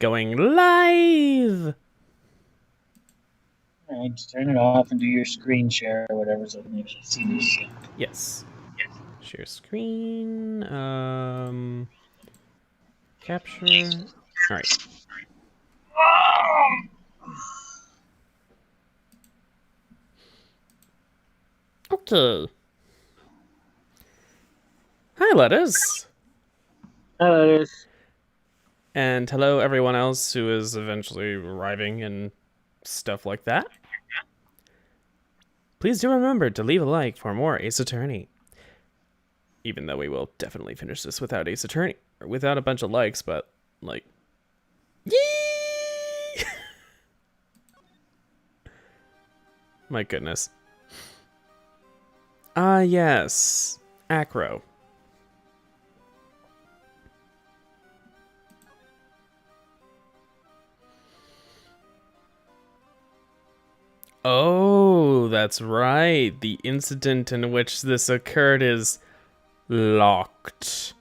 Going live! Alright, just turn it off and do your screen share or whatever so I can actually see this shit. Yes. Share screen. Capture. Alright. Okay. Hi, Lettuce. Hello, it is. And hello, everyone else who is eventually arriving and stuff like that. Please do remember to leave a like for more Ace Attorney. Even though we will definitely finish this without Ace Attorney. Or without a bunch of likes, but, like... Yee! My goodness. Ah, yes. Acro. Oh, that's right. The incident in which this occurred is locked.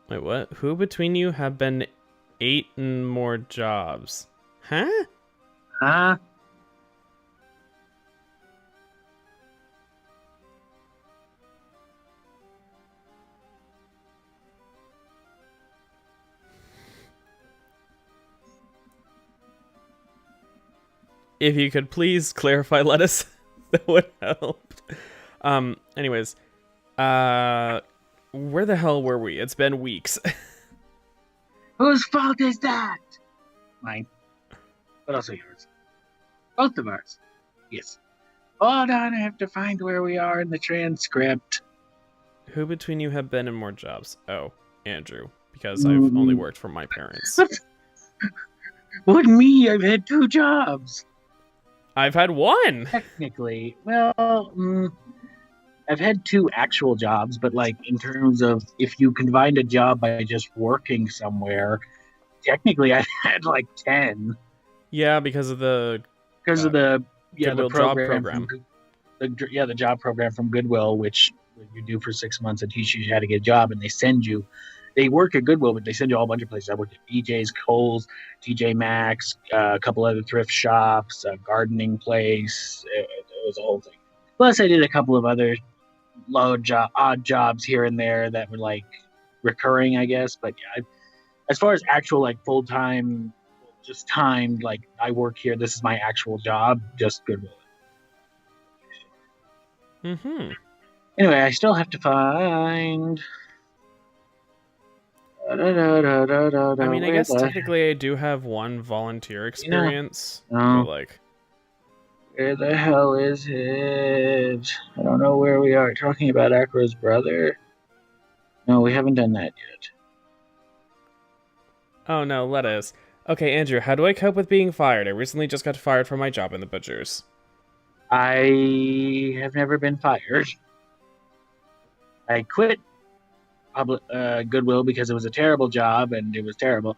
Wait, what? Who between you have been 8 and more jobs? Huh? Huh? If you could please clarify, Lettuce, that would help. Anyways, where the hell were we? It's been weeks. Whose fault is that? Mine. But also yours. Both of ours. Yes. Hold on, I have to find where we are in the transcript. Who between you have been in more jobs? Oh, Andrew, because I've only worked for my parents. What, me? I've had 2 jobs. I've had 1. Technically. Well, I've had 2 actual jobs, but like in terms of if you combined a job by just working somewhere, technically I've had like 10. Yeah, because of the the job program. program. The job program from Goodwill, which you do for 6 months and teach you how to get a job, and they work at Goodwill, but they send you all a bunch of places. I worked at BJ's, Kohl's, TJ Maxx, a couple other thrift shops, a gardening place. It was a whole thing. Plus, I did a couple of other odd jobs here and there that were like recurring, I guess. But yeah, as far as actual like full time, just timed, like I work here. This is my actual job. Just Goodwill. Mm-hmm. Anyway, I still have to find. I mean, I guess technically I do have 1 volunteer experience, but like... Where the hell is it? I don't know where we are. Talking about Acro's brother? No, we haven't done that yet. Oh no, Lettuce. Okay, Andrew, how do I cope with being fired? I recently just got fired from my job in the butchers. I have never been fired. I quit Goodwill because it was a terrible job and it was terrible.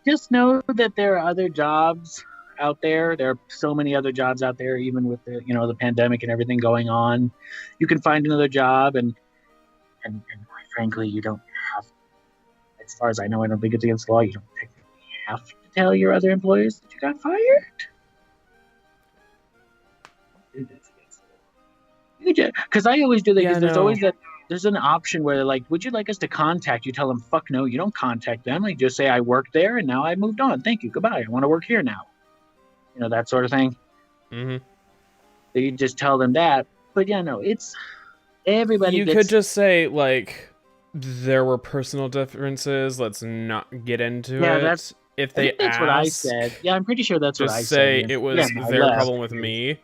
Just know that there are other jobs out there. There are so many other jobs out there, even with the pandemic and everything going on. You can find another job, and quite frankly, you don't have. As far as I know, I don't think it's against the law. You don't technically have to tell your other employers that you got fired. Because I always do that. Because there's always that. There's an option where they're like, "Would you like us to contact you?" Tell them, "Fuck no, you don't contact them." Like, just say, "I worked there, and now I moved on. Thank you, goodbye. I want to work here now." That sort of thing. Mm-hmm. So you just tell them that. But yeah, no, it's everybody. You could just say like, there were personal differences. Let's not get into it. That's if they that's ask, what I said. Yeah, I'm pretty sure that's what I said. Just say it was their problem with me.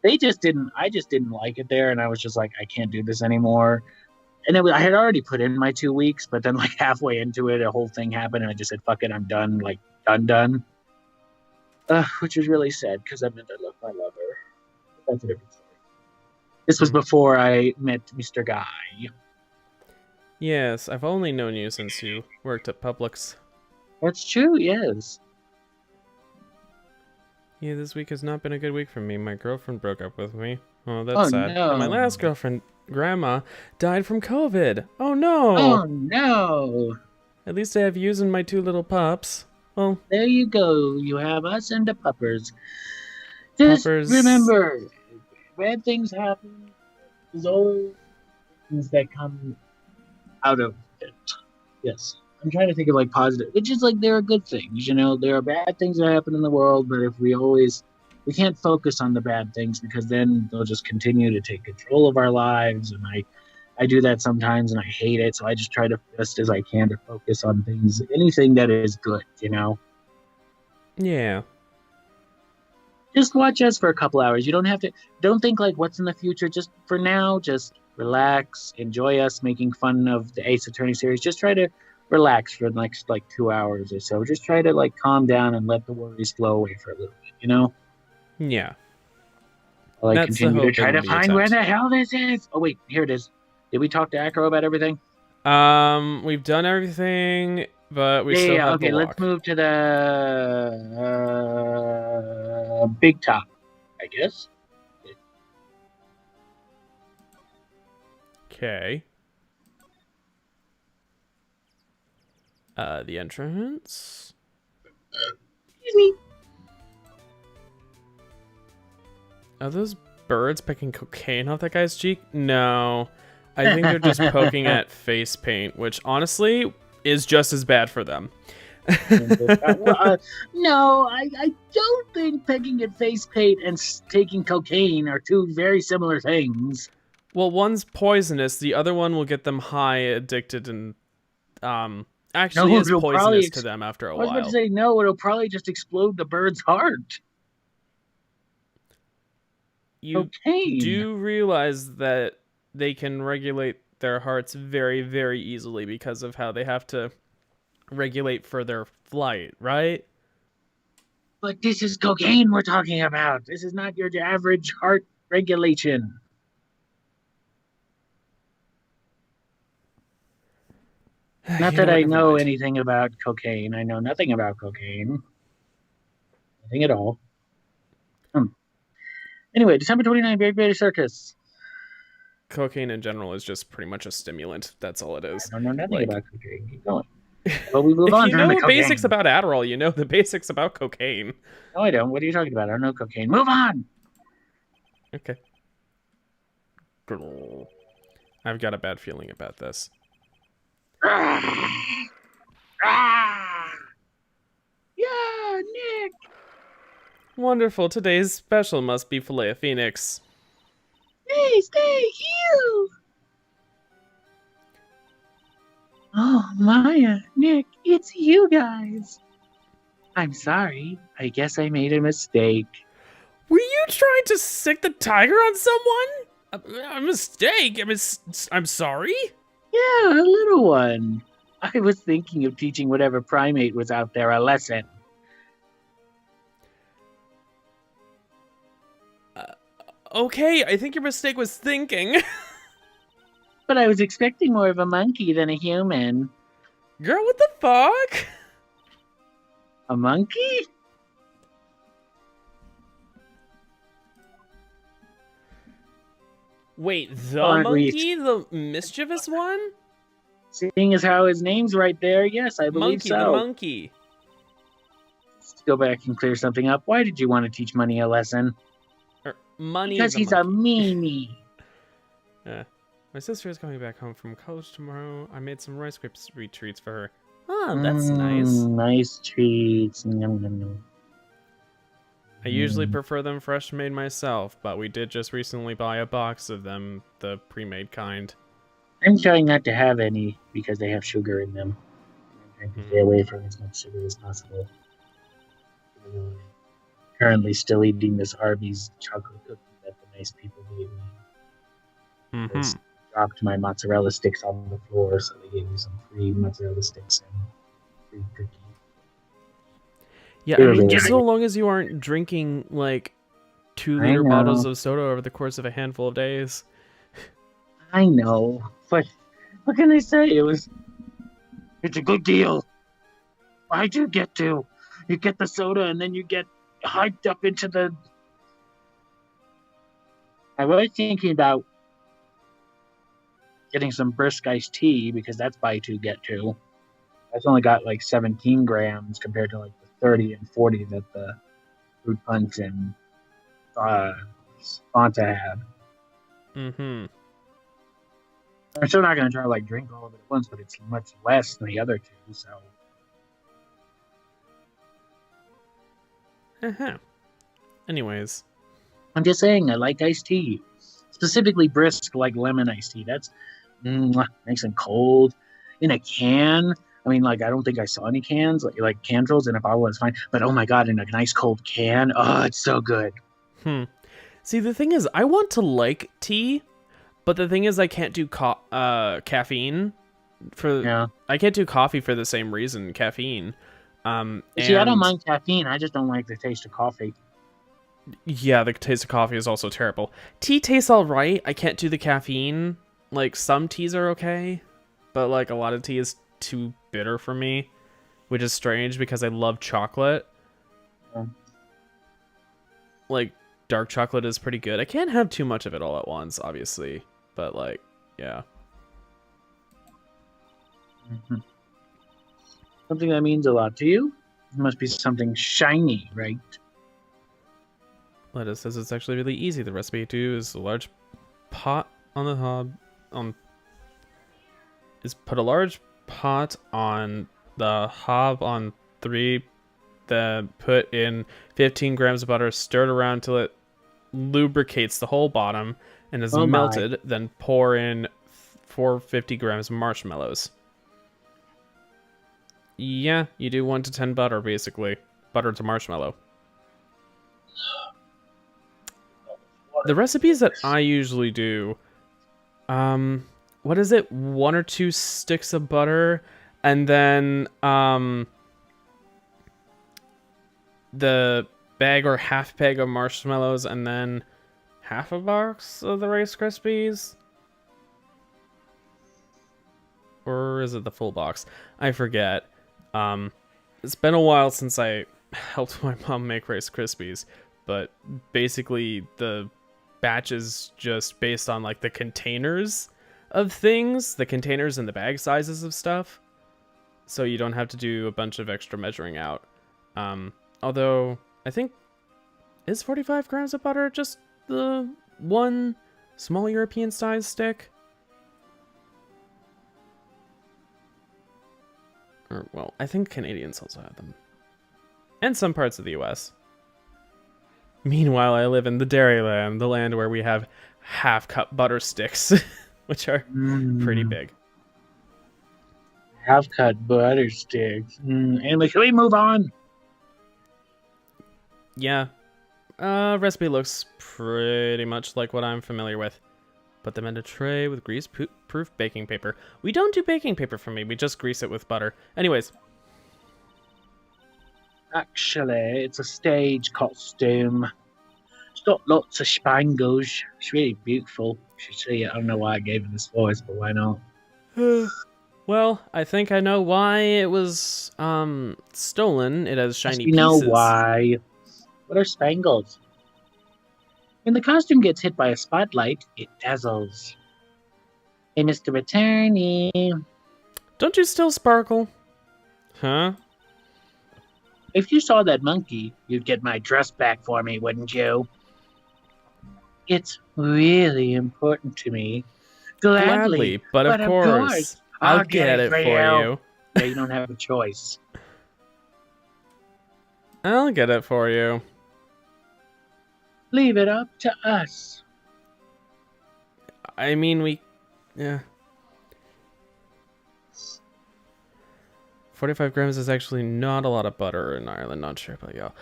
They just didn't. I just didn't like it there, and I was just like, I can't do this anymore. And I had already put in my 2 weeks, but then like halfway into it, a whole thing happened, and I just said, "Fuck it, I'm done." Like done. Which was really sad because I meant I loved my lover. That's a different story. This was before I met Mr. Guy. Yes, I've only known you since you worked at Publix. That's true. Yes. Yeah, this week has not been a good week for me. My girlfriend broke up with me. Oh, that's Oh sad. And my no. last girlfriend, Grandma, died from COVID. Oh Oh no! no. At least I have you and my two little pups. Well, There you go. You have us and the puppers. Just puppers. remember, bad things happen. There's always things that come out of it. Yes. I'm trying to think of like positive, which is like there are good things, there are bad things that happen in the world, but if we can't focus on the bad things because then they'll just continue to take control of our lives. And I do that sometimes and I hate it. So I just try to best as I can to focus on things, anything that is good. Yeah. Just watch us for a couple hours. You don't think like what's in the future. Just for now, just relax, enjoy us making fun of the Ace Attorney series. Just try to relax for the next like 2 hours or so. Just try to like calm down and let the worries flow away for a little bit. Yeah. While I That's the continue to hope try and to the find where attempt. the hell this is. Oh wait, here it is. Did we talk to Acro about everything? We've done everything, but we Yeah, still yeah, have okay, the let's walk. move to the big top, I guess. Okay. The entrance. Excuse me. Are those birds picking cocaine off that guy's cheek? No. I think they're just poking at face paint, which honestly is just as bad for them. No, I don't think pecking at face paint and taking cocaine are two very similar things. Well, one's poisonous, the other one will get them high, addicted, and actually No, is it'll probably. poisonous to them after a I was about to while. say no. It'll probably just explode the bird's heart. You Cocaine. do realize that they can regulate their hearts very, very easily because of how they have to regulate for their flight, right? But this is cocaine we're talking about. This is not your average heart regulation. Not You know that what? I Never know mind. anything about cocaine. I know nothing about cocaine. Nothing at all. Anyway, December 29th, Great British Circus. Cocaine in general is just pretty much a stimulant. That's all it I is. don't know nothing Like, about cocaine. Keep going. Well, we move if on you from the know basics cocaine. about Adderall, you know the basics about cocaine. No, I don't. What are you talking about? I don't know cocaine. Move on. Okay. I've got a bad feeling about this. Ah! Ah! Yeah, Nick. Wonderful. Today's special must be filet of Phoenix. Hey, stay here. Oh, Maya, Nick, it's you guys. I'm sorry. I guess I made a mistake. Were you trying to sick the tiger on someone? A mistake. I'm sorry. Yeah, a little one. I was thinking of teaching whatever primate was out there a lesson. Okay, I think your mistake was thinking. But I was expecting more of a monkey than a human. Girl, what the fuck? A monkey? Wait, the Aren't we monkey? The mischievous one? Seeing as how his name's right there, yes, I believe Monkey, so. the monkey. Let's go back and clear something up. Why did you want to teach Money a lesson? Money Because the he's monkey. a meanie. My sister is coming back home from college tomorrow. I made some Rice Krispie treats for her. Oh, that's nice. Nice treats. Nom, nom, nom. I usually prefer them fresh made myself, but we did just recently buy a box of them, the pre-made kind. I'm trying not to have any because they have sugar in them. I'm trying to stay away from as much sugar as possible. Currently still eating this Arby's chocolate cookie that the nice people gave me. They dropped my mozzarella sticks on the floor, so they gave me some free mozzarella sticks and free cookie. Yeah, I mean, just so long as you aren't drinking, like, 2-liter bottles of soda over the course of a handful of days. I know, but what can I say? It's a good deal. I do get to. You get the soda, and then you get hyped up into the. I was thinking about getting some brisk iced tea because that's buy two get two. That's only got like 17 grams compared to like the 30 and 40 that the fruit punch and uh, Fanta have. Mm-hmm. I'm still not gonna try to like drink all of it at once, but it's much less than the other two. So Uh-huh. Anyways. I'm just saying, I like iced tea, specifically brisk, like lemon iced tea. That's nice and cold in a can. I mean, like I don't think I saw any cans like candles in a bottle. It's fine, but oh my god, in a nice cold can, oh, it's so good. See, the thing is, I want to like tea, but the thing is, I can't do caffeine. Yeah. I can't do coffee for the same reason, caffeine. See, I don't mind caffeine. I just don't like the taste of coffee. Yeah, the taste of coffee is also terrible. Tea tastes all right. I can't do the caffeine. Like, some teas are okay, but like a lot of tea is too bitter for me, which is strange because I love chocolate. Yeah. Like, dark chocolate is pretty good. I can't have too much of it all at once, obviously, but like, yeah. Mm-hmm. Something that means a lot to you. It must be something shiny, right? Lettuce says it's actually really easy. The recipe to do is a large pot on the hob put a large pot on the hob on 3, then put in 15 grams of butter, stir it around till it lubricates the whole bottom and is melted, then pour in 450 grams of marshmallows. Yeah, you do 1 to 10 butter, basically. Butter to marshmallow. The recipes that I usually do, what is it? 1 or 2 sticks of butter, and then, the bag or half bag of marshmallows, and then half a box of the Rice Krispies? Or is it the full box? I forget. It's been a while since I helped my mom make Rice Krispies, but basically the batch is just based on like the containers of things, the containers and the bag sizes of stuff. So you don't have to do a bunch of extra measuring out. Although I think, is 45 grams of butter just the one small European size stick? Or, well, I think Canadians also have them. And some parts of the US. Meanwhile, I live in the Dairyland, the land where we have half-cup butter sticks, which are pretty big. Half-cut butter sticks. Anyway, can we move on? Yeah. Recipe looks pretty much like what I'm familiar with. Put them in a tray with grease-proof baking paper. We don't do baking paper for me. We just grease it with butter. Anyways. Actually, it's a stage costume. It's got lots of spangles. It's really beautiful. You should see it. I don't know why I gave it this voice, but why not? Well, I think I know why it was stolen. It has shiny pieces. You know why. What are spangles? When the costume gets hit by a spotlight, it dazzles. Hey, Mr. Attorney. Don't you still sparkle? Huh? If you saw that monkey, you'd get my dress back for me, wouldn't you? It's really important to me. Gladly, but of course. I'll get it for you. Yeah, you don't have a choice. I'll get it for you. Leave it up to us. I mean, yeah. 45 grams is actually not a lot of butter in Ireland, not sure about y'all.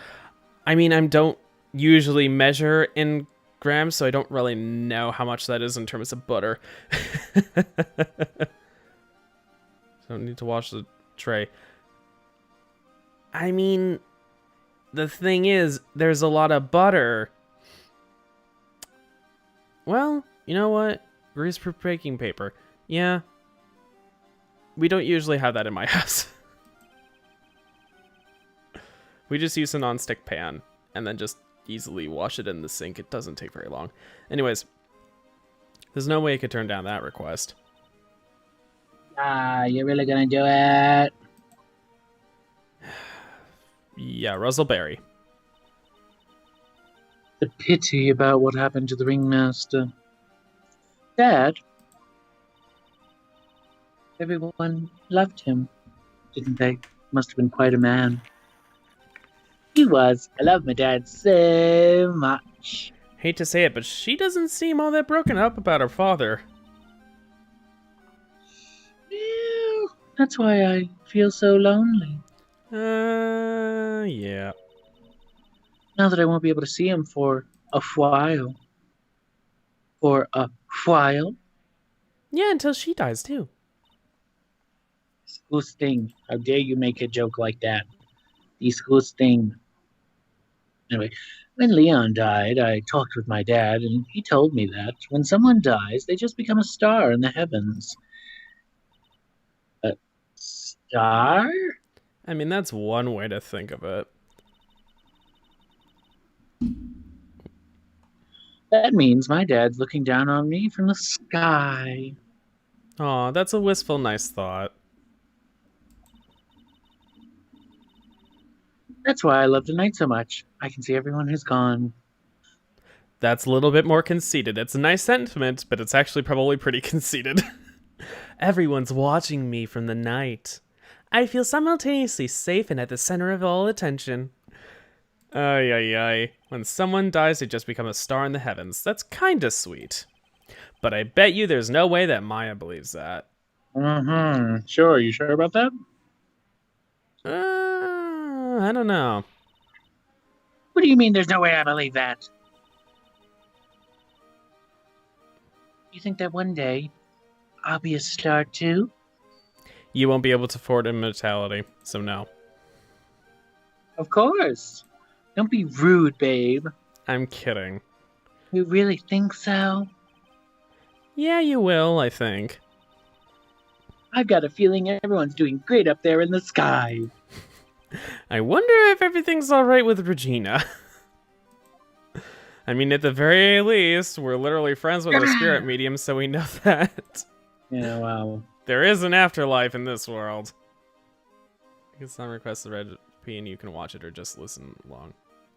I mean, I don't usually measure in grams, so I don't really know how much that is in terms of butter. Don't need to wash the tray. I mean, the thing is, there's a lot of butter. Well, you know what? Grease-proof baking paper. Yeah. We don't usually have that in my house. We just use a non-stick pan. and then just easily wash it in the sink. It doesn't take very long. Anyways, there's no way I could turn down that request. You're really gonna do it? Yeah, Russell Berry. The pity about what happened to the ringmaster. Dad, everyone loved him, didn't they? Must have been quite a man. He was. I love my dad so much. Hate to say it, but she doesn't seem all that broken up about her father. Yeah, that's why I feel so lonely. Yeah. Now that I won't be able to see him for a while. For a while? Yeah, until she dies too. Disgusting. How dare you make a joke like that? Disgusting. Anyway, when Leon died, I talked with my dad, and he told me that when someone dies, they just become a star in the heavens. A star? I mean, that's one way to think of it. That means my dad's looking down on me from the sky. Aw, that's a wistful, nice thought. That's why I love tonight so much. I can see everyone who's gone. That's a little bit more conceited. It's a nice sentiment, but it's actually probably pretty conceited. Everyone's watching me from the night. I feel simultaneously safe and at the center of all attention. Ay, ay, ay. When someone dies, they just become a star in the heavens. That's kinda sweet. But I bet you there's no way that Maya believes that. Mm-hmm. Sure, you sure about that? I don't know. What do you mean there's no way I believe that? You think that one day I'll be a star too? You won't be able to afford immortality, so no. Of course. Don't be rude, babe. I'm kidding. You really think so? Yeah, you will, I think. I've got a feeling everyone's doing great up there in the sky. I wonder if everything's alright with Regina. I mean, at the very least, we're literally friends with our spirit medium, so we know that. Yeah, wow. There is an afterlife in this world. You can sign request the red P and you can watch it or just listen along.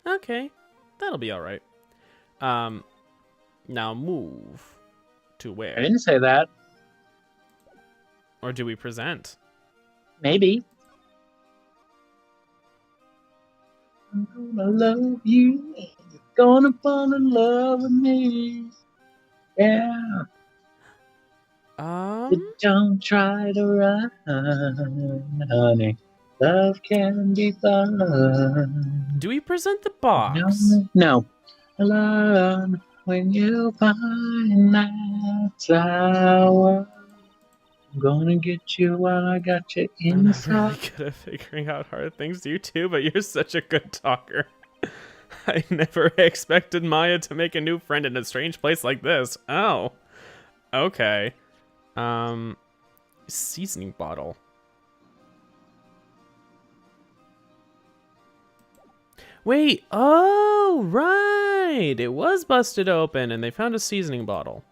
Okay, that'll be alright. Now move to where? I didn't say that. Or do we present? Maybe. I'm gonna love you. You're gonna fall in love with me. Yeah. Don't try to run, honey. Love can be fun. Do we present the box? No. Alone when you find that tower. I'm gonna get you while I got you inside. I'm not really good at figuring out hard things, you too, but you're such a good talker. I never expected Maya to make a new friend in a strange place like this. Oh. Okay. Seasoning bottle. Wait, oh, right. It was busted open and they found a seasoning bottle.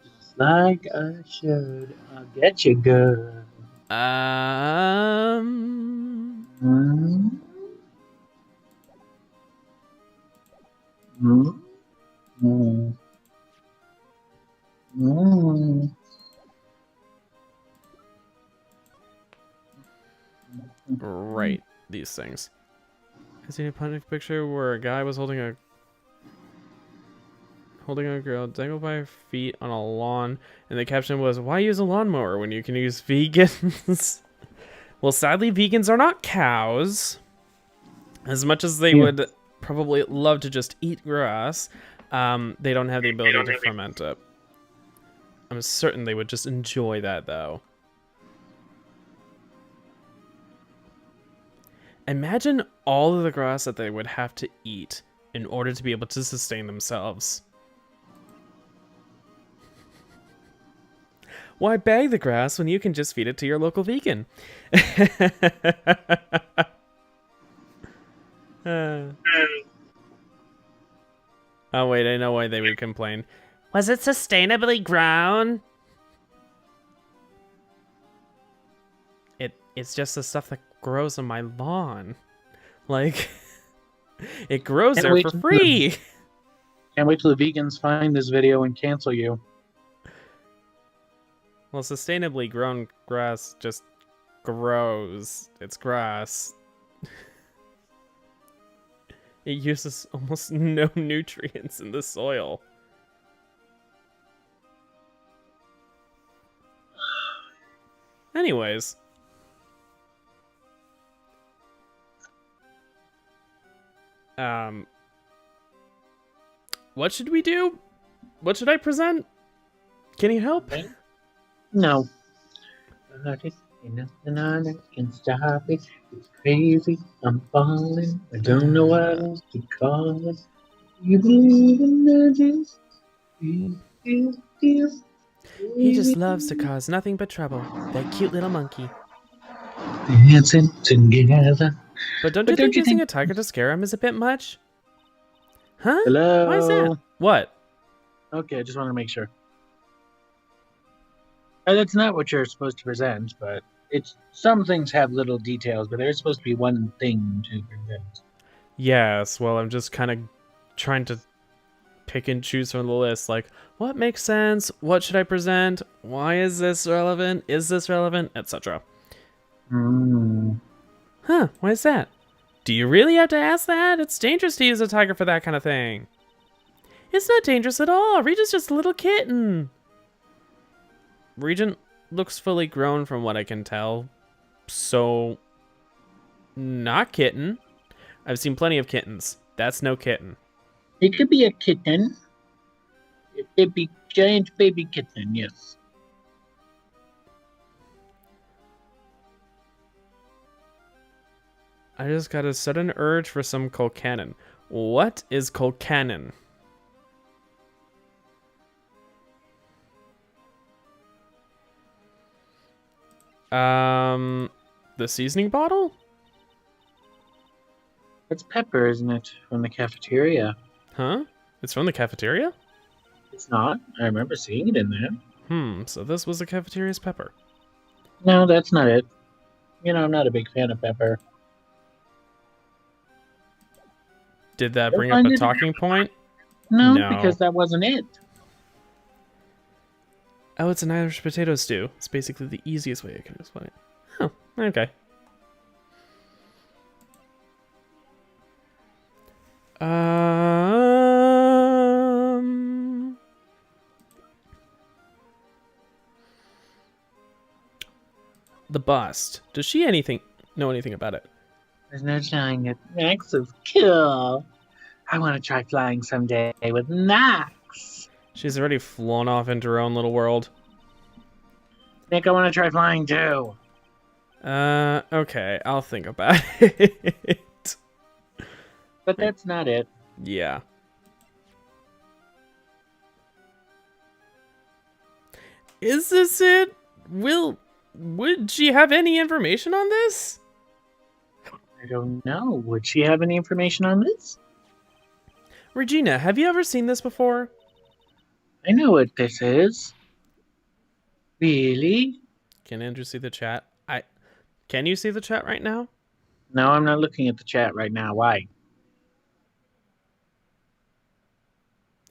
Just like I should. I'll get you good. Right, these things. I seen a punish picture where a guy was holding a girl dangled by her feet on a lawn, and the caption was, "Why use a lawnmower when you can use vegans?" Well, sadly, vegans are not cows. As much as they would probably love to just eat grass, they don't have the ability to ferment it. I'm certain they would just enjoy that, though. Imagine all of the grass that they would have to eat in order to be able to sustain themselves. Why bag the grass when you can just feed it to your local vegan? Oh wait, I know why they would complain. Was it sustainably grown? It's just the stuff that grows on my lawn. Like, it grows Can't there wait for till free. Can't wait till the vegans find this video and cancel you. Well, sustainably grown grass just grows. It's grass. It uses almost no nutrients in the soil. Anyways. What should we do? What should I present? Can you help? No. Nothing can stop it. It's crazy. I'm falling. I don't know what else to call it. You believe in magic? He just loves to cause nothing but trouble. That cute little monkey. Dancing together. But don't you think using a tiger to scare him is a bit much? Huh? Hello? Why is that? What? Okay, I just want to make sure. That's not what you're supposed to present, but it's some things have little details, but there's supposed to be one thing to present. Yes, well, I'm just kind of trying to pick and choose from the list. Like, what makes sense? What should I present? Why is this relevant? Is this relevant? Etc. Huh, why is that? Do you really have to ask that? It's dangerous to use a tiger for that kind of thing. It's not dangerous at all. Regent's just a little kitten. Regent looks fully grown from what I can tell. So, not kitten. I've seen plenty of kittens. That's no kitten. It could be a kitten. It could be giant baby kitten, yes. I just got a sudden urge for some colcannon. What is colcannon? The seasoning bottle? It's pepper, isn't it? From the cafeteria. Huh? It's from the cafeteria? It's not. I remember seeing it in there. So this was the cafeteria's pepper. No, that's not it. You know, I'm not a big fan of pepper. Did that bring up a talking point? No, because that wasn't it. Oh, it's an Irish potato stew. It's basically the easiest way I can explain it. Oh, okay. The bust. Does she know anything about it? There's no telling it. Max is cool. I want to try flying someday with Max. She's already flown off into her own little world. Nick, I want to try flying too. Okay, I'll think about it. But that's not it. Yeah. Is this it? Would she have any information on this? I don't know. Would she have any information on this? Regina, have you ever seen this before? I know what this is. Really? Can Andrew see the chat? Can you see the chat right now? No, I'm not looking at the chat right now. Why?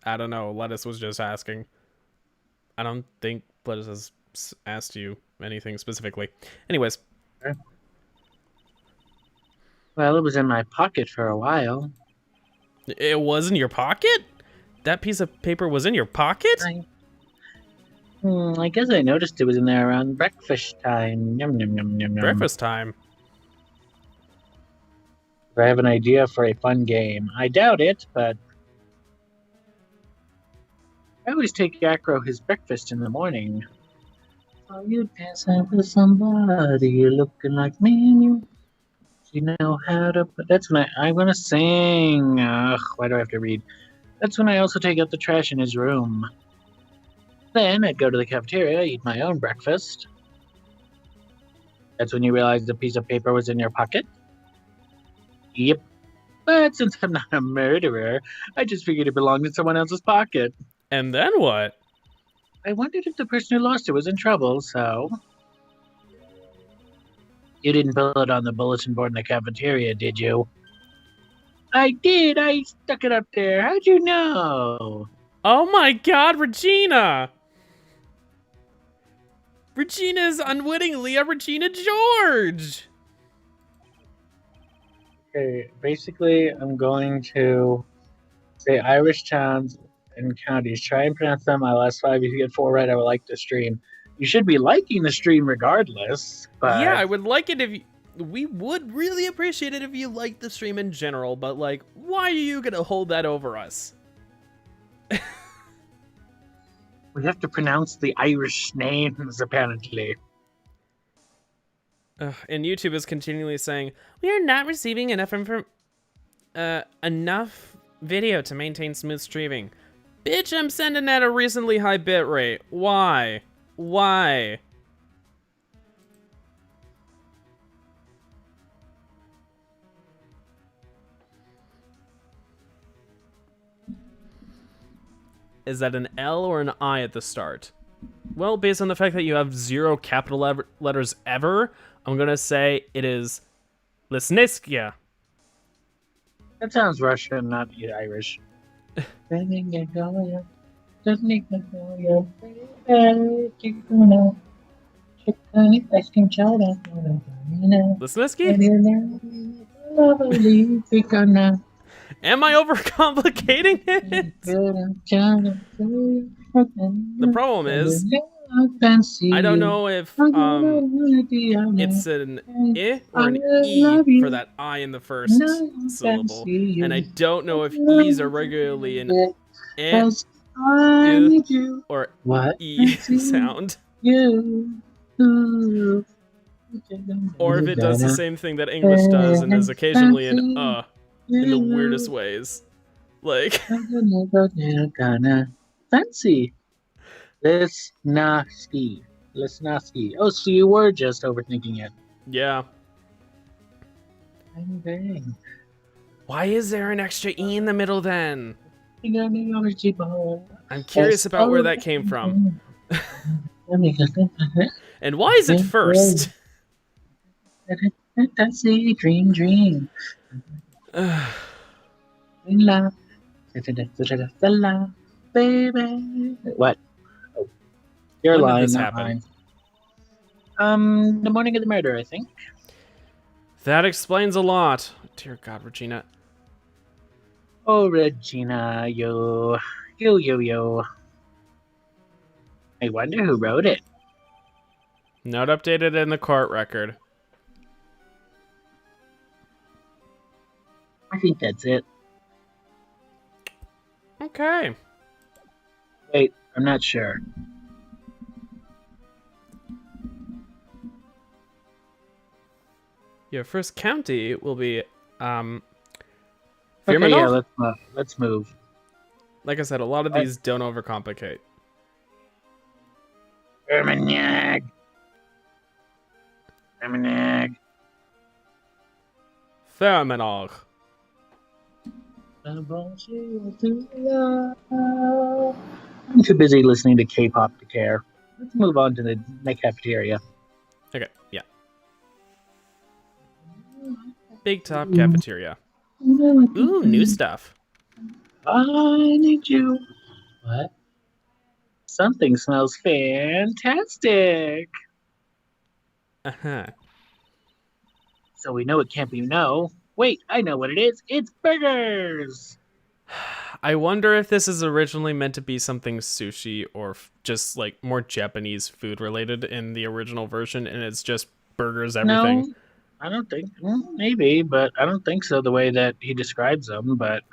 I don't know. Lettuce was just asking. I don't think Lettuce has asked you anything specifically. Anyways. Okay. Well, it was in my pocket for a while. It was in your pocket? That piece of paper was in your pocket? I guess I noticed it was in there around breakfast time. Yum, yum, yum, yum, yum. Breakfast time? I have an idea for a fun game. I doubt it, but I always take Acro his breakfast in the morning. So you dance out with somebody, you're looking like me. You know how to. That's when I'm gonna sing. Why do I have to read? That's when I also take out the trash in his room. Then I'd go to the cafeteria, eat my own breakfast. That's when you realize the piece of paper was in your pocket. Yep. But since I'm not a murderer, I just figured it belonged in someone else's pocket. And then what? I wondered if the person who lost it was in trouble, so... You didn't put it on the bulletin board in the cafeteria, did you? I did! I stuck it up there. How'd you know? Oh my god, Regina! Regina is unwittingly a Regina George! Okay, basically, I'm going to say Irish towns and counties. Try and pronounce them. My last 5. If you get 4 right, I would like the stream. You should be liking the stream regardless, but... Yeah, I would like it if you... We would really appreciate it if you liked the stream in general, but, like, why are you gonna hold that over us? We have to pronounce the Irish names, apparently. And YouTube is continually saying, we are not receiving enough enough video to maintain smooth streaming. Bitch, I'm sending at a recently high bitrate. Why? Why? Is that an L or an I at the start? Well, based on the fact that you have 0 capital letters ever, I'm gonna say it is Lesniskia. That sounds Russian, not Irish. Lesniski? Am I overcomplicating it? The problem is, I don't know if it's an I or an E for that I in the first syllable, and I don't know if E's are regularly an I or E sound, or if it does the same thing that English does and is occasionally an in the weirdest ways. Like, fancy. Lesnowski. Oh, so you were just overthinking it. Yeah. Bang. Why is there an extra E in the middle then? I'm curious Yes. about where that came from. And why is it first? Fancy, dream. Baby. What? Oh, your When did line, this not happen? mine. The morning of the murder, I think. That explains a lot. Dear God, Regina. Oh, Regina, yo. I wonder who wrote it. Not updated in the court record. I think that's it. Okay. Wait, I'm not sure. Your first county will be, Okay, Firmenov? yeah, let's move. Like I said, a lot of these don't overcomplicate. Armagnac. Firmenov. I'm too busy listening to K-pop to care. Let's move on to the cafeteria. Okay, yeah. Big Top Cafeteria. Ooh, new stuff. I need you. What? Something smells fantastic. Uh-huh. So we know it can't be no. Wait, I know what it is. It's burgers. I wonder if this is originally meant to be something sushi or just like more Japanese food related in the original version, and it's just burgers everything. No, I don't think. Maybe, but I don't think so the way that he describes them, but...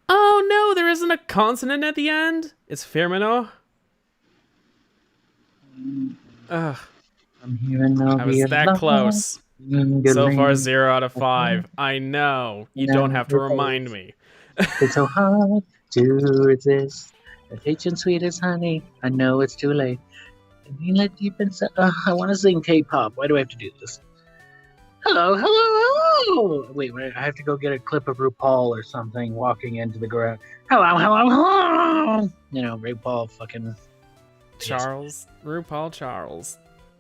Oh no, there isn't a consonant at the end? It's Firmino? Ugh. I'm hearing no I was that close. So far, 0 out of 5. I know. You don't have to remind me. It's so hard to resist. The rich and sweet as honey. I know it's too late. And you let deep inside. I want to sing K-pop. Why do I have to do this? Hello, hello, hello. Wait, I have to go get a clip of RuPaul or something walking into the garage. Hello, hello, hello. You know, RuPaul fucking. Charles. RuPaul Charles.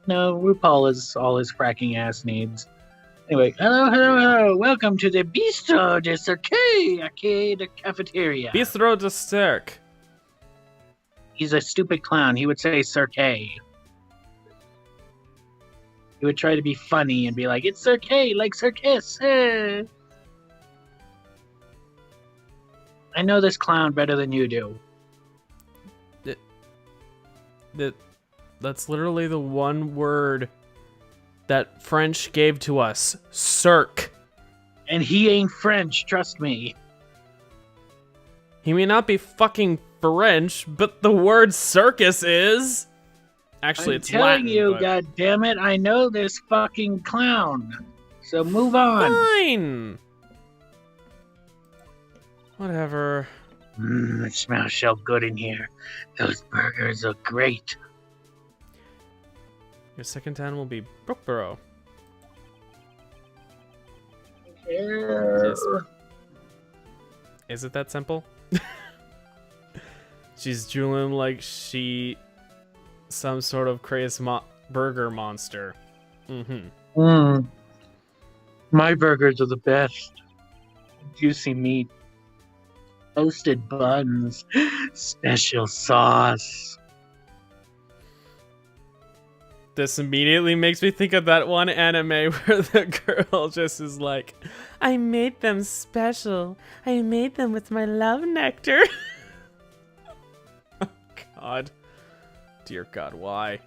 No, RuPaul is all his fracking ass needs. Anyway, hello, hello, hello. Welcome to the Bistro de Cirque Arcade Cafeteria. Bistro de Cirque. He's a stupid clown. He would say Cirque. He would try to be funny and be like, it's Cirque, like circus. I know this clown better than you do. That's literally the one word that French gave to us. Cirque. And he ain't French, trust me. He may not be fucking French, but the word circus is. Actually, it's Latin. I'm telling you, but... God damn it, I know this fucking clown. So move on. Fine. Whatever. It smells so good in here. Those burgers are great. Your second town will be Brookboro. Yes. Is it that simple? She's drooling like she some sort of crazy burger monster. My burgers are the best. Juicy meat, toasted buns, special sauce. This immediately makes me think of that one anime where the girl just is like, I made them special. I made them with my love nectar. Oh, God. Dear God, why?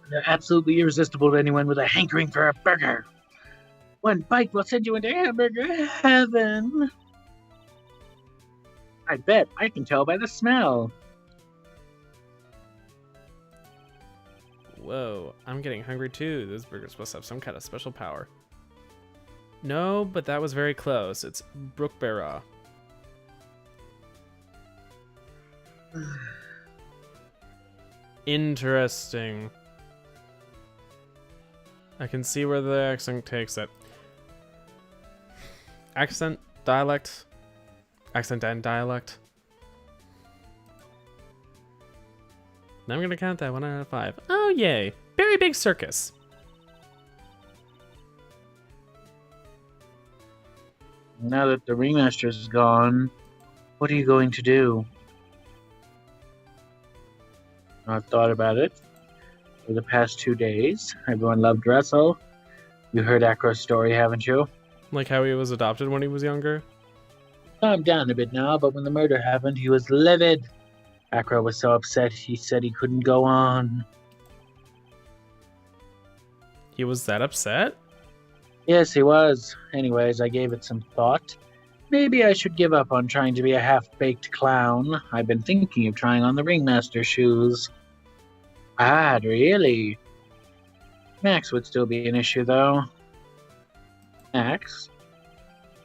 They're absolutely irresistible to anyone with a hankering for a burger. One bite will send you into hamburger heaven. I bet. I can tell by the smell. Whoa, I'm getting hungry too. Those burgers must have some kind of special power. No, but that was very close. It's Brookboro. Interesting. I can see where the accent takes it. Accent, dialect, accent and dialect. Now I'm gonna count that 1 out of 5. Oh yay! Very big circus. Now that the ringmaster is gone, what are you going to do? I've thought about it for the past 2 days. Everyone loved Russell. You heard Acro's story, haven't you? Like how he was adopted when he was younger? Calmed down a bit now, but when the murder happened, he was livid. Acro was so upset, he said he couldn't go on. He was that upset? Yes, he was. Anyways, I gave it some thought. Maybe I should give up on trying to be a half-baked clown. I've been thinking of trying on the ringmaster shoes. Ah, really? Max would still be an issue, though. Max?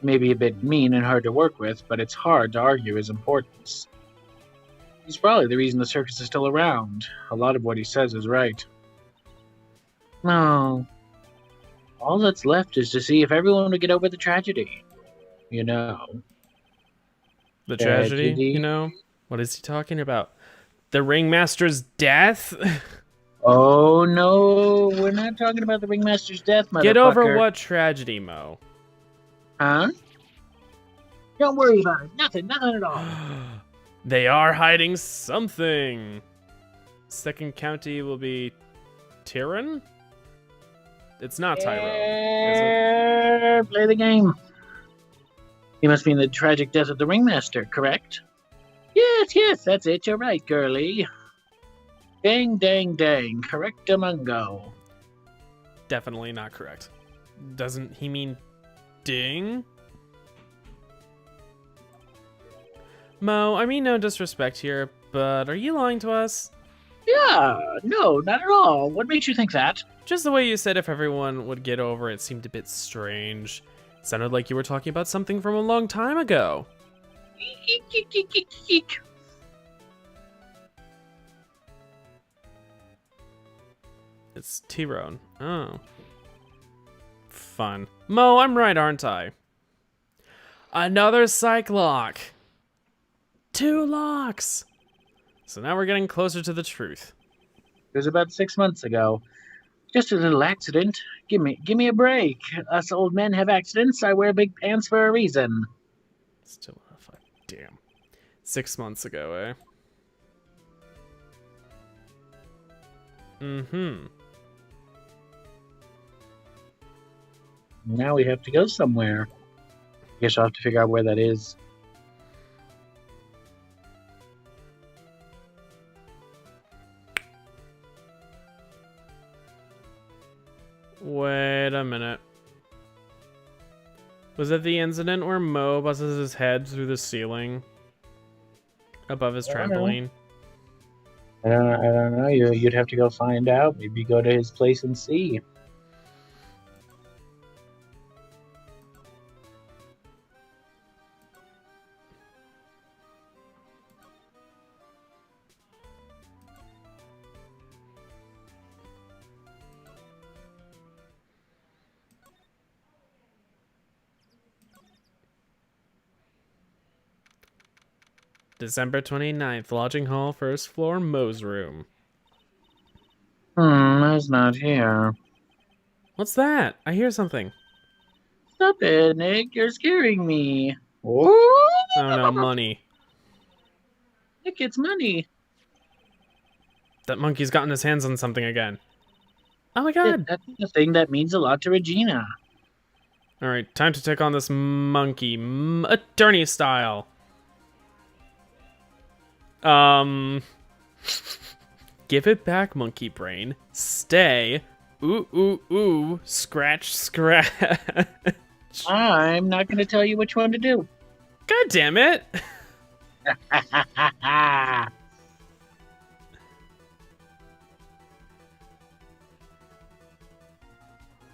Maybe a bit mean and hard to work with, but it's hard to argue his importance. He's probably the reason the circus is still around. A lot of what he says is right. No. All that's left is to see if everyone would get over the tragedy. You know. The tragedy, you know? What is he talking about? The ringmaster's death? Oh, no. We're not talking about the ringmaster's death, motherfucker. Get over what tragedy, Mo? Huh? Don't worry about it. Nothing at all. They are hiding something. Second county will be Tyrone? It's not Tyrone, is it? Play the game. You must mean the tragic death of the ringmaster, correct? Yes, that's it. You're right, girlie. Dang, dang, dang. Correctamungo. Definitely not correct. Doesn't he mean ding? Mo, I mean no disrespect here, but are you lying to us? Yeah, no, not at all. What makes you think that? Just the way you said if everyone would get over it seemed a bit strange. It sounded like you were talking about something from a long time ago. It's Tyrone. Oh. Fun. Mo, I'm right, aren't I? Another psych lock. 2 locks. So now we're getting closer to the truth. It was about 6 months ago. Just a little accident. Give me a break. Us old men have accidents. I wear big pants for a reason. Still a fuck. Damn. 6 months ago, eh? Mm-hmm. Now we have to go somewhere. Guess I'll have to figure out where that is. Wait a minute. Was that the incident where Mo busts his head through the ceiling above his trampoline? I don't know. You'd have to go find out. Maybe go to his place and see. December 29th, lodging hall, first floor, Mo's room. He's not here. What's that? I hear something. Stop it, Nick. You're scaring me. Oh no, money. Nick, it's money. That monkey's gotten his hands on something again. Oh my god. That's the thing that means a lot to Regina. Alright, time to take on this monkey. Attorney style. Give it back, monkey brain. Stay. Ooh, ooh, ooh. Scratch, scratch. I'm not going to tell you which one to do. God damn it.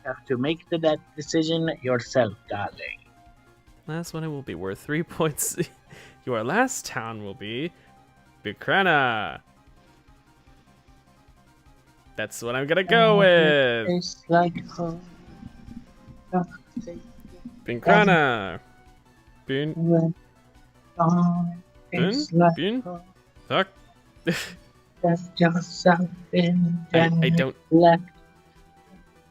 Have to make that decision yourself, darling. Last one, it will be worth 3 points. Your last town will be Bukrana. That's what I'm gonna go with. Bukrana. Bun. Fuck. I don't.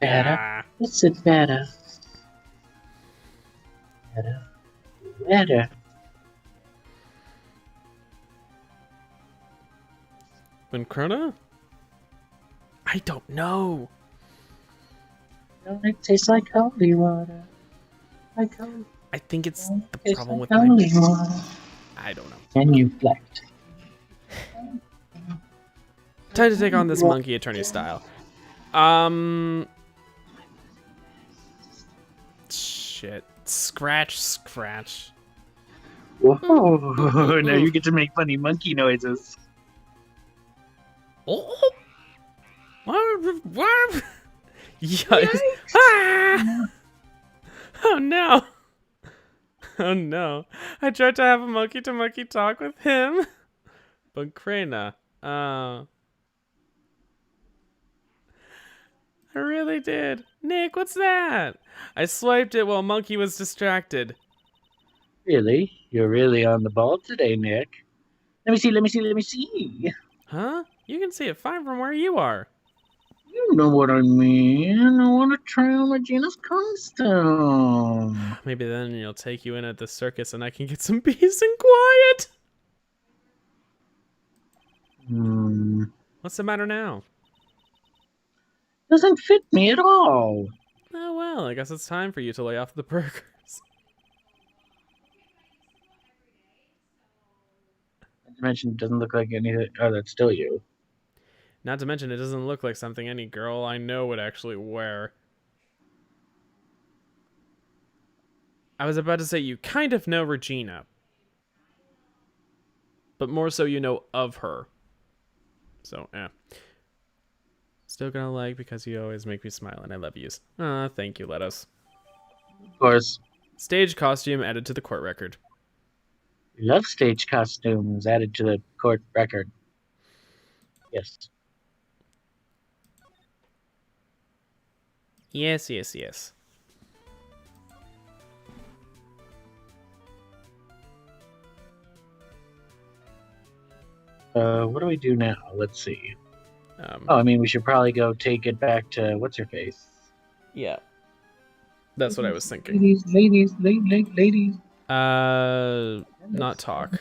Better. What's it better? Better. Bukrana? I don't know. Don't it taste like holy water? Like holy. I think it's the problem with holy my... water. I don't know. And you flecked. Time to take on this monkey attorney style. Shit. Scratch, scratch. Whoa! Now you get to make funny monkey noises. Oh! What? Yes. Ah! Oh no! Oh no! I tried to have a monkey-to-monkey talk with him. Bukrana. I really did. Nick, what's that? I swiped it while Monkey was distracted. Really? You're really on the ball today, Nick. Let me see. Huh? You can see it fine from where you are. You know what I mean. I want to try on Regina's costume. Maybe then you'll take you in at the circus and I can get some peace and quiet. What's the matter now? Doesn't fit me at all. Oh well, I guess it's time for you to lay off the burgers. Not to mention, it doesn't look like anything. Oh, that's still you. Not to mention, it doesn't look like something any girl I know would actually wear. I was about to say you kind of know Regina. But more so you know of her. So, yeah. Still gonna like because you always make me smile and I love yous. Thank you, Lettuce. Of course. Stage costume added to the court record. We love stage costumes added to the court record. Yes. Yes, yes, yes. What do we do now? Let's see. Um, Oh, I mean, we should probably go take it back to what's her face. yeah, that's what I was thinking. Ladies. Not talk.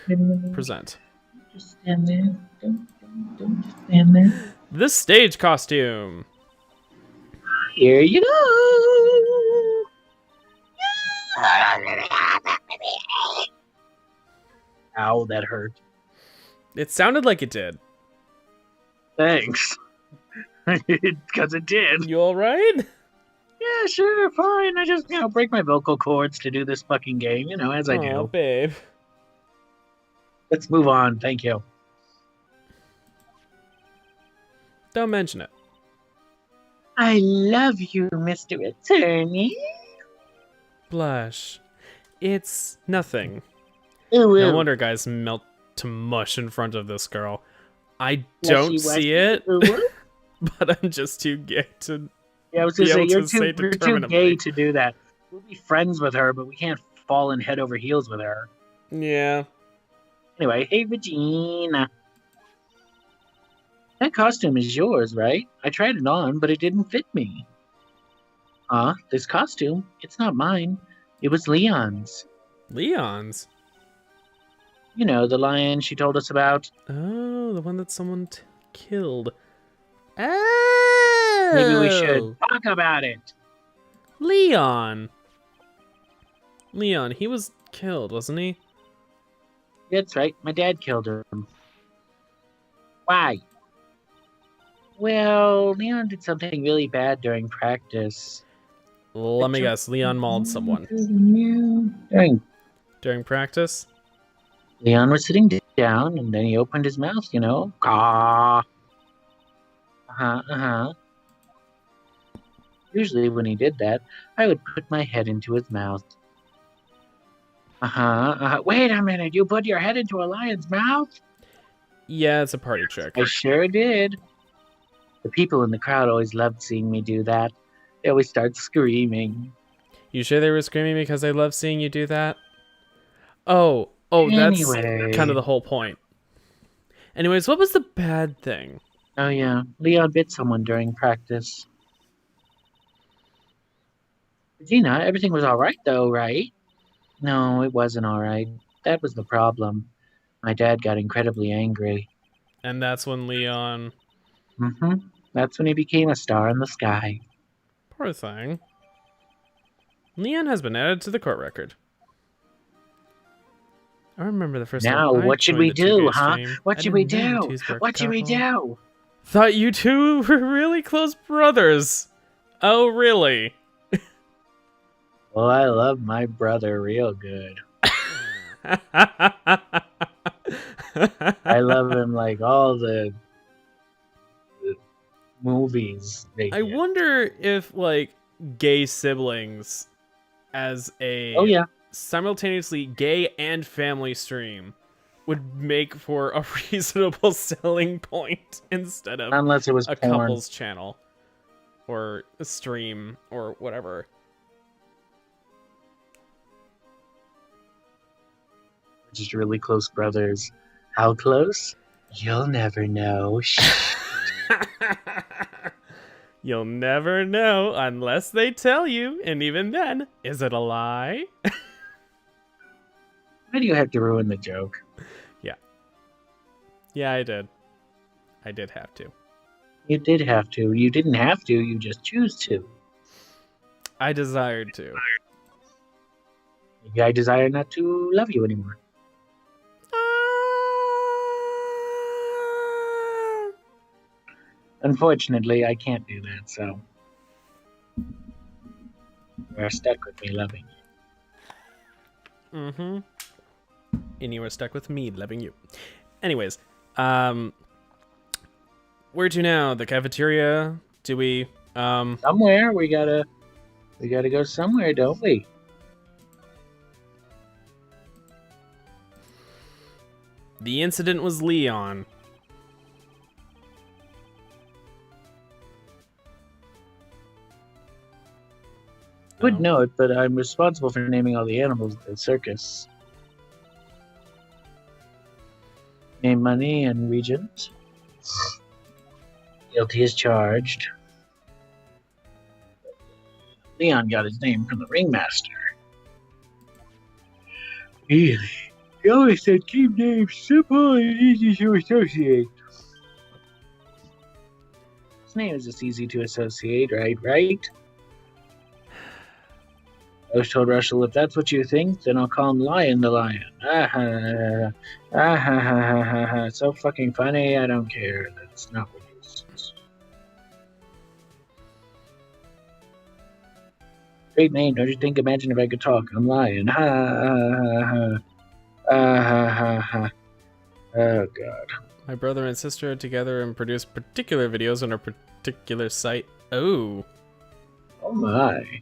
Present. Just stand there. Don't just stand there. This stage costume. Here you go. Ow, that hurt. It sounded like it did. Thanks. Because it did. You all right? Yeah, sure, fine. I just, break my vocal cords to do this fucking game, as I Aw, do. babe. Let's move on. Thank you. Don't mention it. I love you, Mr. Attorney. Blush. It's nothing. Ooh, No ooh. wonder guys melt to mush in front of this girl. I Lushy, don't see it, ooh, ooh. but I'm just too gay to... Yeah, I was going Be to say, able you're to say too determinably. gay to do that. We'll be friends with her, but we can't fall in head over heels with her. Yeah. Anyway, hey, Regina. That costume is yours, right? I tried it on, but it didn't fit me. This costume, it's not mine. It was Leon's. Leon's? You know, the lion she told us about. Oh, the one that someone killed. Oh! Maybe we should talk about it. Leon! Leon, he was killed, wasn't he? That's right, my dad killed him. Why? Well, Leon did something really bad during practice. Let me guess, Leon mauled someone. During practice? Leon was sitting down, and then he opened his mouth, Caw. Uh-huh. Usually when he did that, I would put my head into his mouth. Wait a minute, you put your head into a lion's mouth? Yeah, it's a party trick. I sure did. The people in the crowd always loved seeing me do that. They always start screaming. You sure they were screaming because they love seeing you do that? Oh, that's Anyway. kind of the whole point. Anyways, what was the bad thing? Oh yeah, Leon bit someone during practice. Regina, everything was alright though, right? No, it wasn't alright. That was the problem. My dad got incredibly angry. And that's when Leon... That's when he became a star in the sky. Poor thing. Leon has been added to the court record. I remember the first Now, time I what should we joined the do, 2Gay huh? stream. What I should we didn't know do? twos were a What should we couple. do? Thought you two were really close brothers. Oh, really? Well, I love my brother real good. I love him like all the movies they I did. wonder if, like, gay siblings as a Oh yeah. simultaneously gay and family stream would make for a reasonable selling point instead of Unless it was a porn. couple's channel or a stream or whatever. Just really close brothers. How close? You'll never know. You'll never know unless they tell you, and even then, is it a lie? Why do you have to ruin the joke? Yeah, I did. I did have to. You did have to. You didn't have to. You just choose to. I desired to. Maybe I desire not to love you anymore. Unfortunately, I can't do that, so you're stuck with me loving you. Mm-hmm. And you were stuck with me loving you. Anyways, where to now? The cafeteria? Do we Somewhere we gotta go somewhere, don't we? The incident was Leon. Would Oh. know it, but I'm responsible for naming all the animals at the circus. Name money and regent. Guilty as charged. Leon got his name from the ringmaster. He always said keep names simple and easy to associate. His name is just easy to associate, right? I was told Russell, if that's what you think, then I'll call him Lion the Lion. Ah ha ha ha ha ha ha. So fucking funny, I don't care. That's not what he says. Great name, don't you think? Imagine if I could talk. I'm Lion. Ha ha ha ha. Ah ha ha ha. Oh god. My brother and sister are together and produce particular videos on a particular site. Oh. Oh my.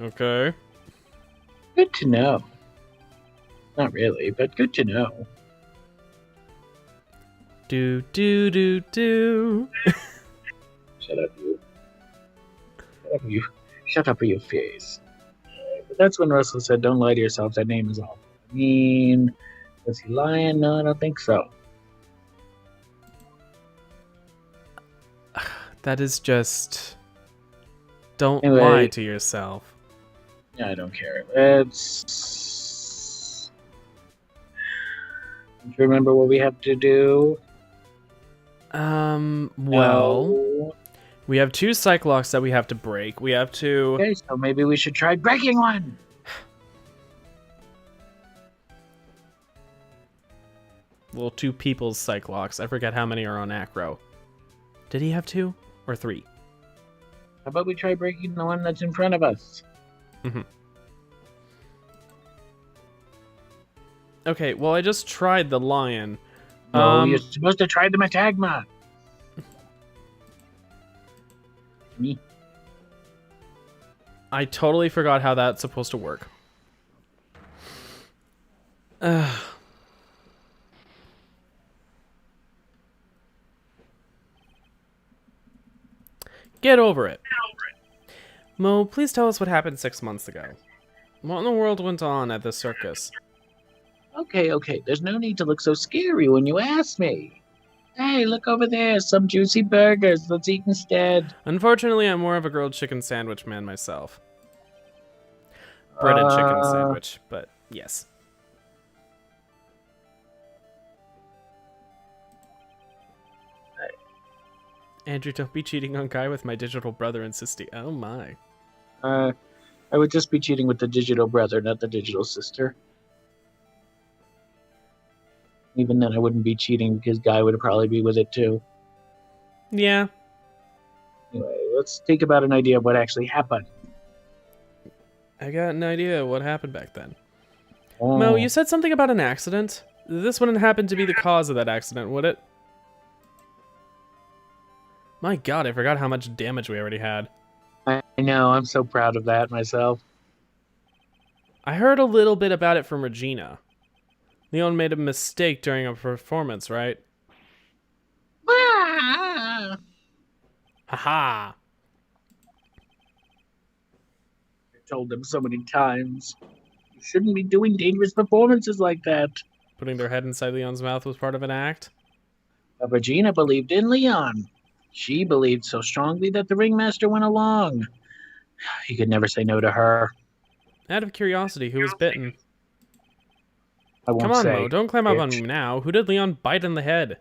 Okay. Good to know. Not really, but good to know. Do. Shut up, you. Shut up, you. Shut up, your face. But that's when Russell said, don't lie to yourself, that name is awful. I mean, was he lying? No, I don't think so. That is just... Don't Anyway. lie to yourself. Yeah, I don't care. Let's... Do you remember what we have to do? Well... No. We have 2 Cyclocks that we have to break. We have to... Okay, so maybe we should try breaking one! Well, 2 people's Cyclocks. I forget how many are on Acro. Did he have 2? Or 3? How about we try breaking the one that's in front of us? Mm-hmm. Okay, well, I just tried the lion. No, you're supposed to try the Metagma! Me. I totally forgot how that's supposed to work. Get over it. Mo, please tell us what happened 6 months ago. What in the world went on at the circus? Okay. There's no need to look so scary when you ask me. Hey, look over there. Some juicy burgers. Let's eat instead. Unfortunately, I'm more of a grilled chicken sandwich man myself. Breaded chicken sandwich, but yes. Andrew, don't be cheating on Guy with my digital brother and sister. Oh my. I would just be cheating with the digital brother, not the digital sister. Even then, I wouldn't be cheating because Guy would probably be with it too. Yeah. Anyway, let's think about an idea of what actually happened. I got an idea of what happened back then. Oh. Mo, you said something about an accident? This wouldn't happen to be the cause of that accident, would it? My god, I forgot how much damage we already had. I know, I'm so proud of that myself. I heard a little bit about it from Regina. Leon made a mistake during a performance, right? Haha! I told them so many times. You shouldn't be doing dangerous performances like that. Putting their head inside Leon's mouth was part of an act? But Regina believed in Leon. She believed so strongly that the ringmaster went along. He could never say no to her. Out of curiosity, who was bitten? I won't Come on, say. Mo, don't climb up on me now. Who did Leon bite in the head?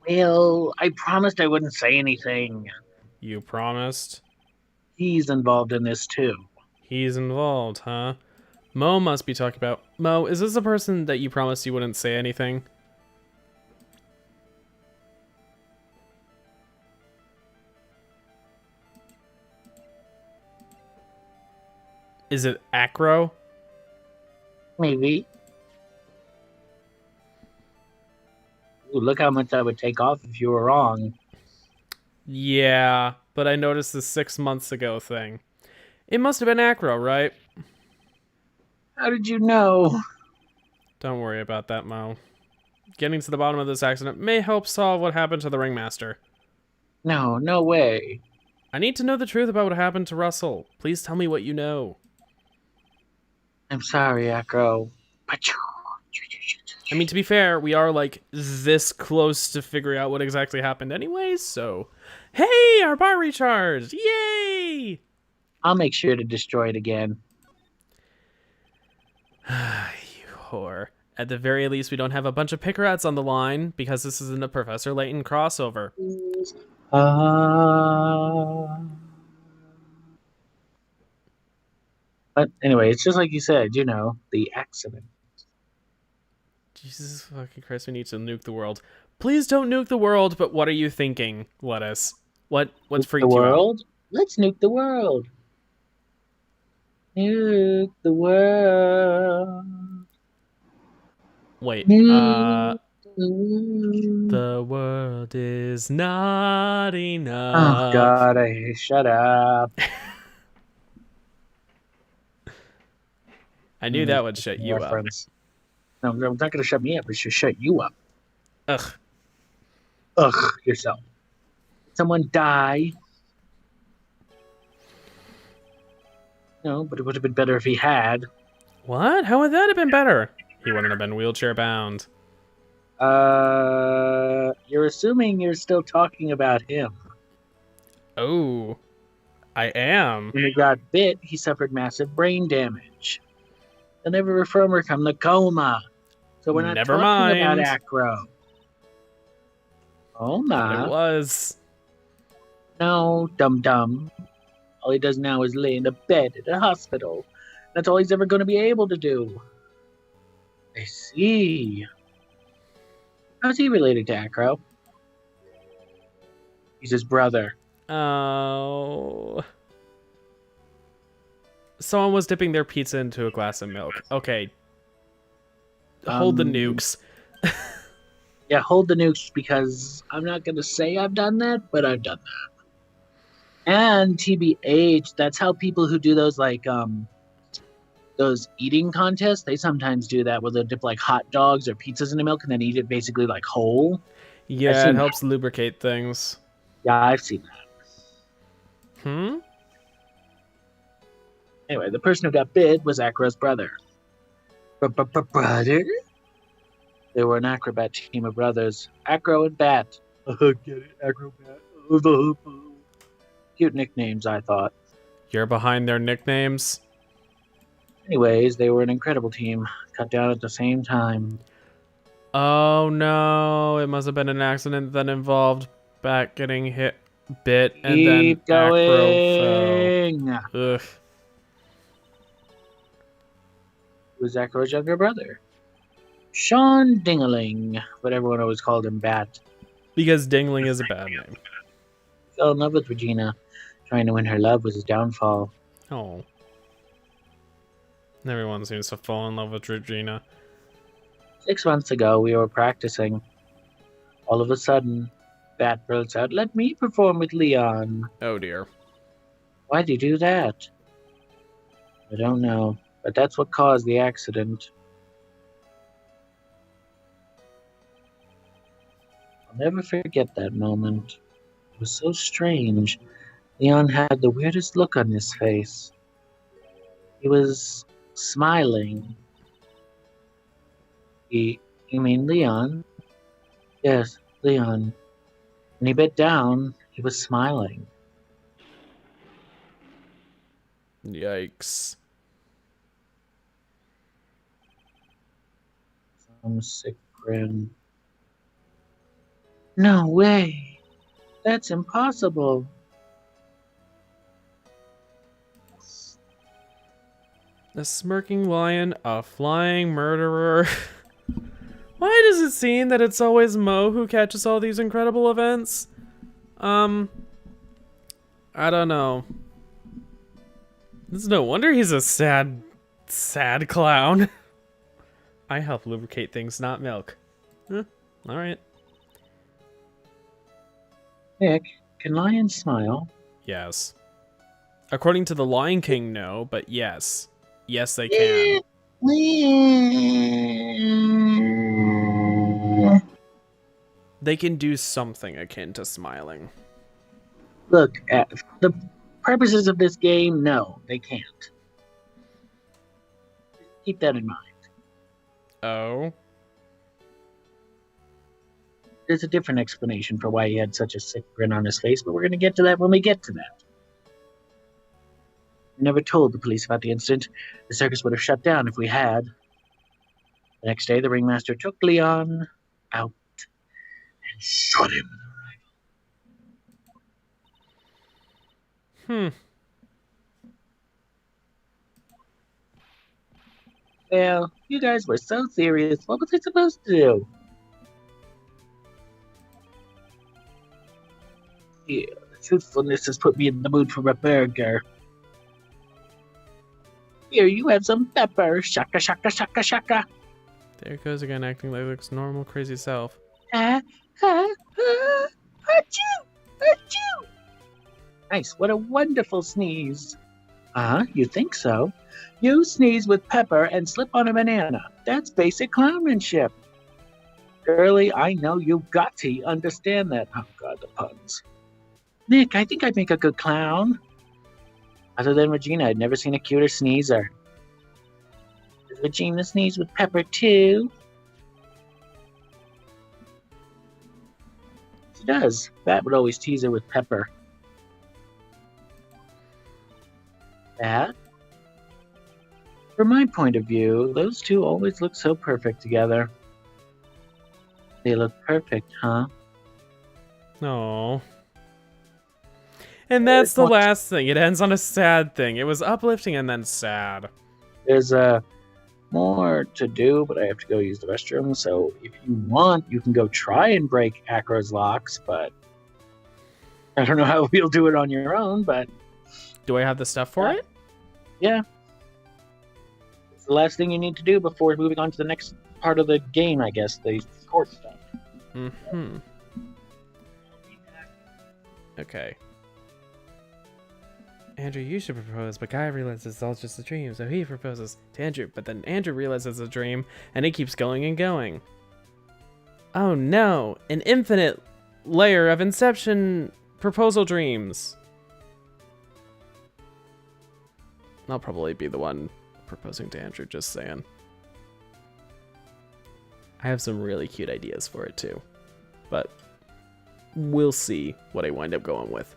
Well, I promised I wouldn't say anything. You promised? He's involved in this too. He's involved, huh? Mo must be talking about... Mo, is this the person that you promised you wouldn't say anything? Is it Acro? Maybe. Ooh, look how much I would take off if you were wrong. Yeah, but I noticed the 6 months ago thing. It must have been Acro, right? How did you know? Don't worry about that, Mo. Getting to the bottom of this accident may help solve what happened to the ringmaster. No way. I need to know the truth about what happened to Russell. Please tell me what you know. I'm sorry, Acro. I mean, to be fair, we are like this close to figuring out what exactly happened anyways, so... Hey, our bar recharged! Yay! I'll make sure to destroy it again. You whore. At the very least, we don't have a bunch of pickerats on the line, because this isn't a Professor Layton crossover. But anyway, it's just like you said, the accident. Jesus fucking Christ, we need to nuke the world. Please don't nuke the world, but what are you thinking, Lettuce? What's Nuke freaked the you out? world? Let's nuke the world. Nuke the world. Wait, Nuke the world. the world is not Oh enough. God, shut up. I knew that would shut you up. No, it's not going to shut me up. It should shut you up. Ugh. Ugh, yourself. Someone die. No, but it would have been better if he had. What? How would that have been better? He wouldn't have been wheelchair bound. You're assuming you're still talking about him. Oh, I am. When he got bit, he suffered massive brain damage. He'll never recover from the coma. So we're not Never talking about mind. Acro. Oh But my. it was. No, dum-dum. All he does now is lay in a bed at a hospital. That's all he's ever going to be able to do. I see. How's he related to Acro? He's his brother. Oh. Someone was dipping their pizza into a glass of milk. Okay. Hold the nukes. Yeah, hold the nukes, because I'm not going to say I've done that, but I've done that. And TBH, that's how people who do those, like, those eating contests, they sometimes do that, where they'll dip, like, hot dogs or pizzas in the milk and then eat it basically, like, whole. Yeah, it helps lubricate things. Yeah, I've seen that. Hmm? Anyway, the person who got bit was Acro's brother. Brother? They were an acrobat team of brothers. Acro and Bat. Get it, Acrobat. Cute nicknames, I thought. You're behind their nicknames? Anyways, they were an incredible team. Cut down at the same time. Oh no, it must have been an accident that involved Bat getting bit, and Keep then going. Acro fell. Ugh. Who's Acro's younger brother? Sean Dingaling, but everyone always called him Bat. Because Dingling is a bad name. Fell in love with Regina. Trying to win her love was his downfall. Oh. Everyone seems to fall in love with Regina. 6 months ago, we were practicing. All of a sudden, Bat bursts out, "Let me perform with Leon." Oh dear. Why'd you do that? I don't know, but that's what caused the accident. I'll never forget that moment. It was so strange. Leon had the weirdest look on his face. He was smiling. You mean Leon? Yes, Leon. When he bit down, he was smiling. Yikes. Some sick grin. No way! That's impossible! A smirking lion, a flying murderer. Why does it seem that it's always Mo who catches all these incredible events? I don't know. It's no wonder he's a sad clown. I help lubricate things, not milk. Alright. Nick, can lions smile? Yes. According to the Lion King, no, but yes. Yes, they can. They can do something akin to smiling. Look, for the purposes of this game, no, they can't. Keep that in mind. Oh. There's a different explanation for why he had such a sick grin on his face, but we're going to get to that when we get to that. We never told the police about the incident. The circus would have shut down if we had. The next day, the ringmaster took Leon out and shot him. Well, you guys were so serious. What was I supposed to do? Yeah, truthfulness has put me in the mood for a burger. Here, you have some pepper. Shaka, shaka, shaka, shaka. There it goes again, acting like its normal crazy self. Achoo! Achoo! Nice, what a wonderful sneeze. You think so? You sneeze with pepper and slip on a banana. That's basic clownmanship. Girlie, I know you've got to understand that. Oh, God, the puns. Nick, I think I'd make a good clown. Other than Regina, I'd never seen a cuter sneezer. Does Regina sneeze with pepper, too? She does. Bat would always tease her with pepper. Bat? From my point of view, those two always look so perfect together. They look perfect, huh? No. And that's the last thing. It ends on a sad thing. It was uplifting and then sad. There's more to do, but I have to go use the restroom. So if you want, you can go try and break Acro's locks, but I don't know how you'll do it on your own, but... Do I have the stuff for it? Yeah. It's the last thing you need to do before moving on to the next part of the game, I guess, the court stuff. Mm-hmm. Okay. Andrew, you should propose, but Guy realizes it's all just a dream, so he proposes to Andrew, but then Andrew realizes it's a dream, and it keeps going and going. Oh no! An infinite layer of Inception proposal dreams! I'll probably be the one proposing to Andrew, just saying. I have some really cute ideas for it too, but we'll see what I wind up going with.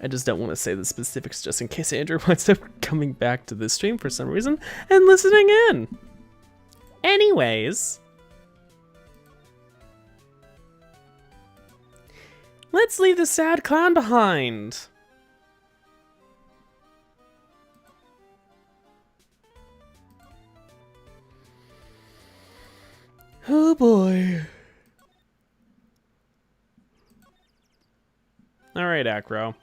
I just don't want to say the specifics just in case Andrew winds up coming back to this stream for some reason and listening in. Anyways, let's leave the sad clown behind. Oh boy. All right, Acro.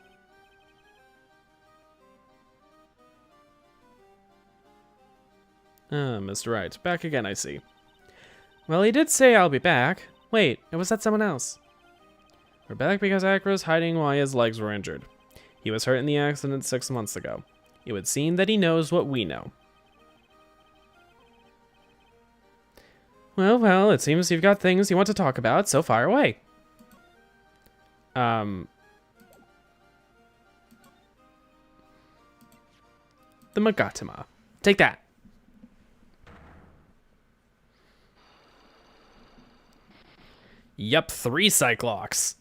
Mr. Wright. Back again, I see. Well, he did say I'll be back. Wait, it was that someone else? We're back because Acro's hiding why his legs were injured. He was hurt in the accident 6 months ago. It would seem that he knows what we know. Well, it seems you've got things you want to talk about, so fire away. The Magatama. Take that. Yup, 3 Cyclops.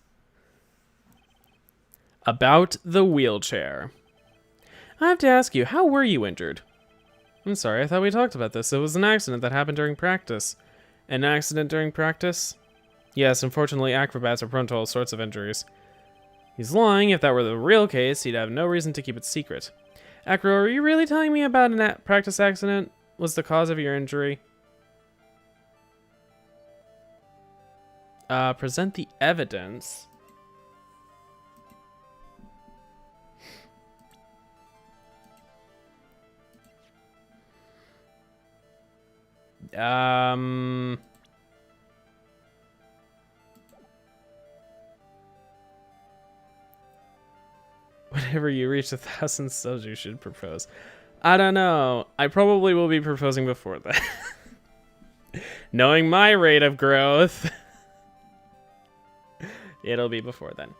About the wheelchair. I have to ask you, how were you injured? I'm sorry, I thought we talked about this. It was an accident that happened during practice. An accident during practice? Yes, unfortunately, acrobats are prone to all sorts of injuries. He's lying. If that were the real case, he'd have no reason to keep it secret. Acro, are you really telling me about an practice accident was the cause of your injury? Present the evidence. Whenever you reach 1,000 subs, you should propose. I don't know. I probably will be proposing before that. Knowing my rate of growth, it'll be before then.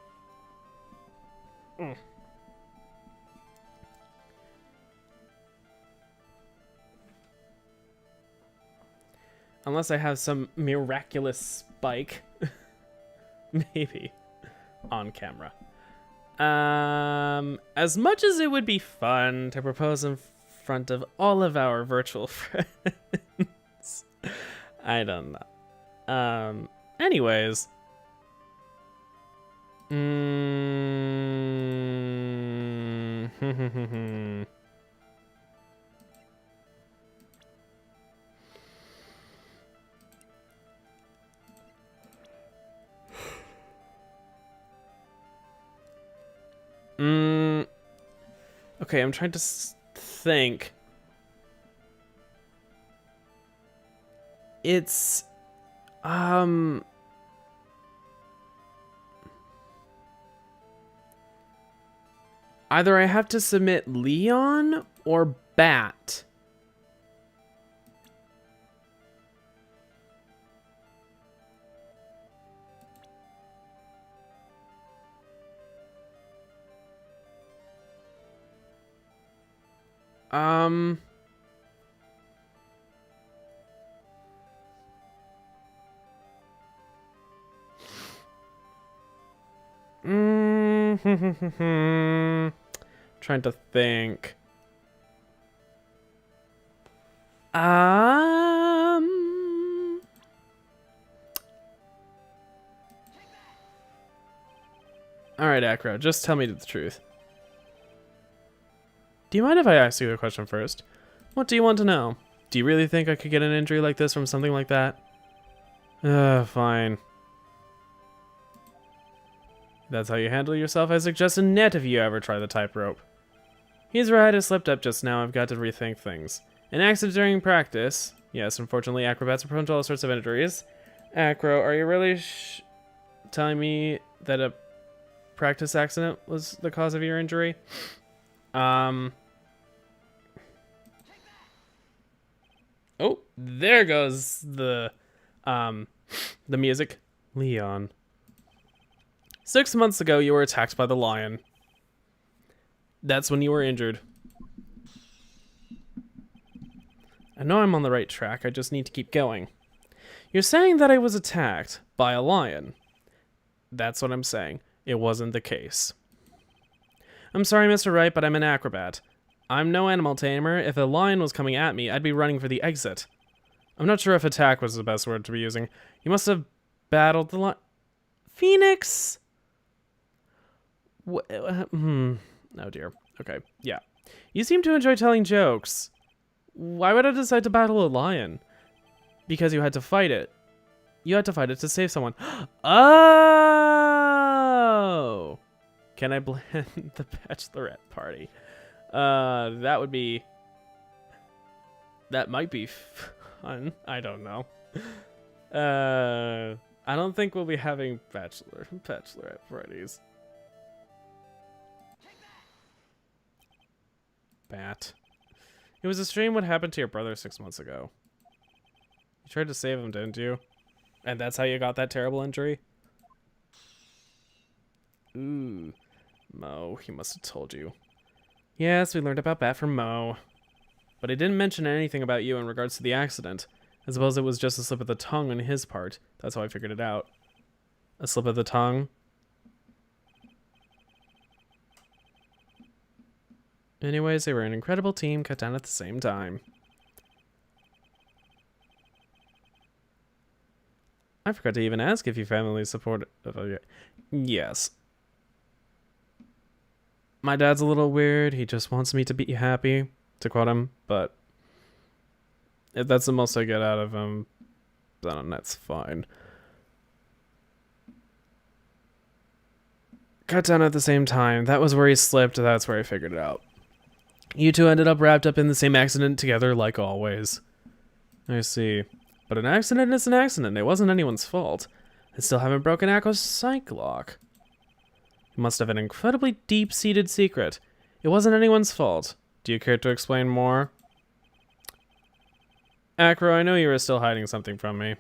Unless I have some miraculous spike. Maybe. On camera. As much as it would be fun to propose in front of all of our virtual friends. I don't know. Anyways. Okay, I'm trying to think. It's either I have to submit Leon or Bat. Trying to think. Alright, Acro, just tell me the truth. Do you mind if I ask you a question first? What do you want to know? Do you really think I could get an injury like this from something like that? Fine. That's how you handle yourself. I suggest a net if you ever try the tightrope. He's right, I slipped up just now. I've got to rethink things. An accident during practice. Yes, unfortunately, acrobats are prone to all sorts of injuries. Acro, are you really telling me that a practice accident was the cause of your injury? Oh, there goes the music. Leon. 6 months ago, you were attacked by the lion. That's when you were injured. I know I'm on the right track, I just need to keep going. You're saying that I was attacked by a lion. That's what I'm saying. It wasn't the case. I'm sorry, Mr. Wright, but I'm an acrobat. I'm no animal tamer. If a lion was coming at me, I'd be running for the exit. I'm not sure if attack was the best word to be using. You must have battled the lion. Phoenix! Oh dear. Okay, yeah. You seem to enjoy telling jokes. Why would I decide to battle a lion? Because you had to fight it. You had to fight it to save someone. Oh! Can I blend the bachelorette party? That might be fun. I don't know. I don't think we'll be having bachelorette parties. Bat. It was a stream what happened to your brother 6 months ago. You tried to save him, didn't you? And that's how you got that terrible injury? Ooh. Mo, he must have told you. Yes, we learned about Bat from Mo. But he didn't mention anything about you in regards to the accident. I suppose it was just a slip of the tongue on his part. That's how I figured it out. A slip of the tongue? Anyways, they were an incredible team, cut down at the same time. I forgot to even ask if your family support. Yes. My dad's a little weird. He just wants me to be happy, to quote him, but if that's the most I get out of him, then that's fine. Cut down at the same time. That was where he slipped. That's where I figured it out. You two ended up wrapped up in the same accident together, like always. I see. But an accident is an accident. It wasn't anyone's fault. I still haven't broken Akko's psych lock. It must have an incredibly deep-seated secret. It wasn't anyone's fault. Do you care to explain more? Acro, I know you are still hiding something from me.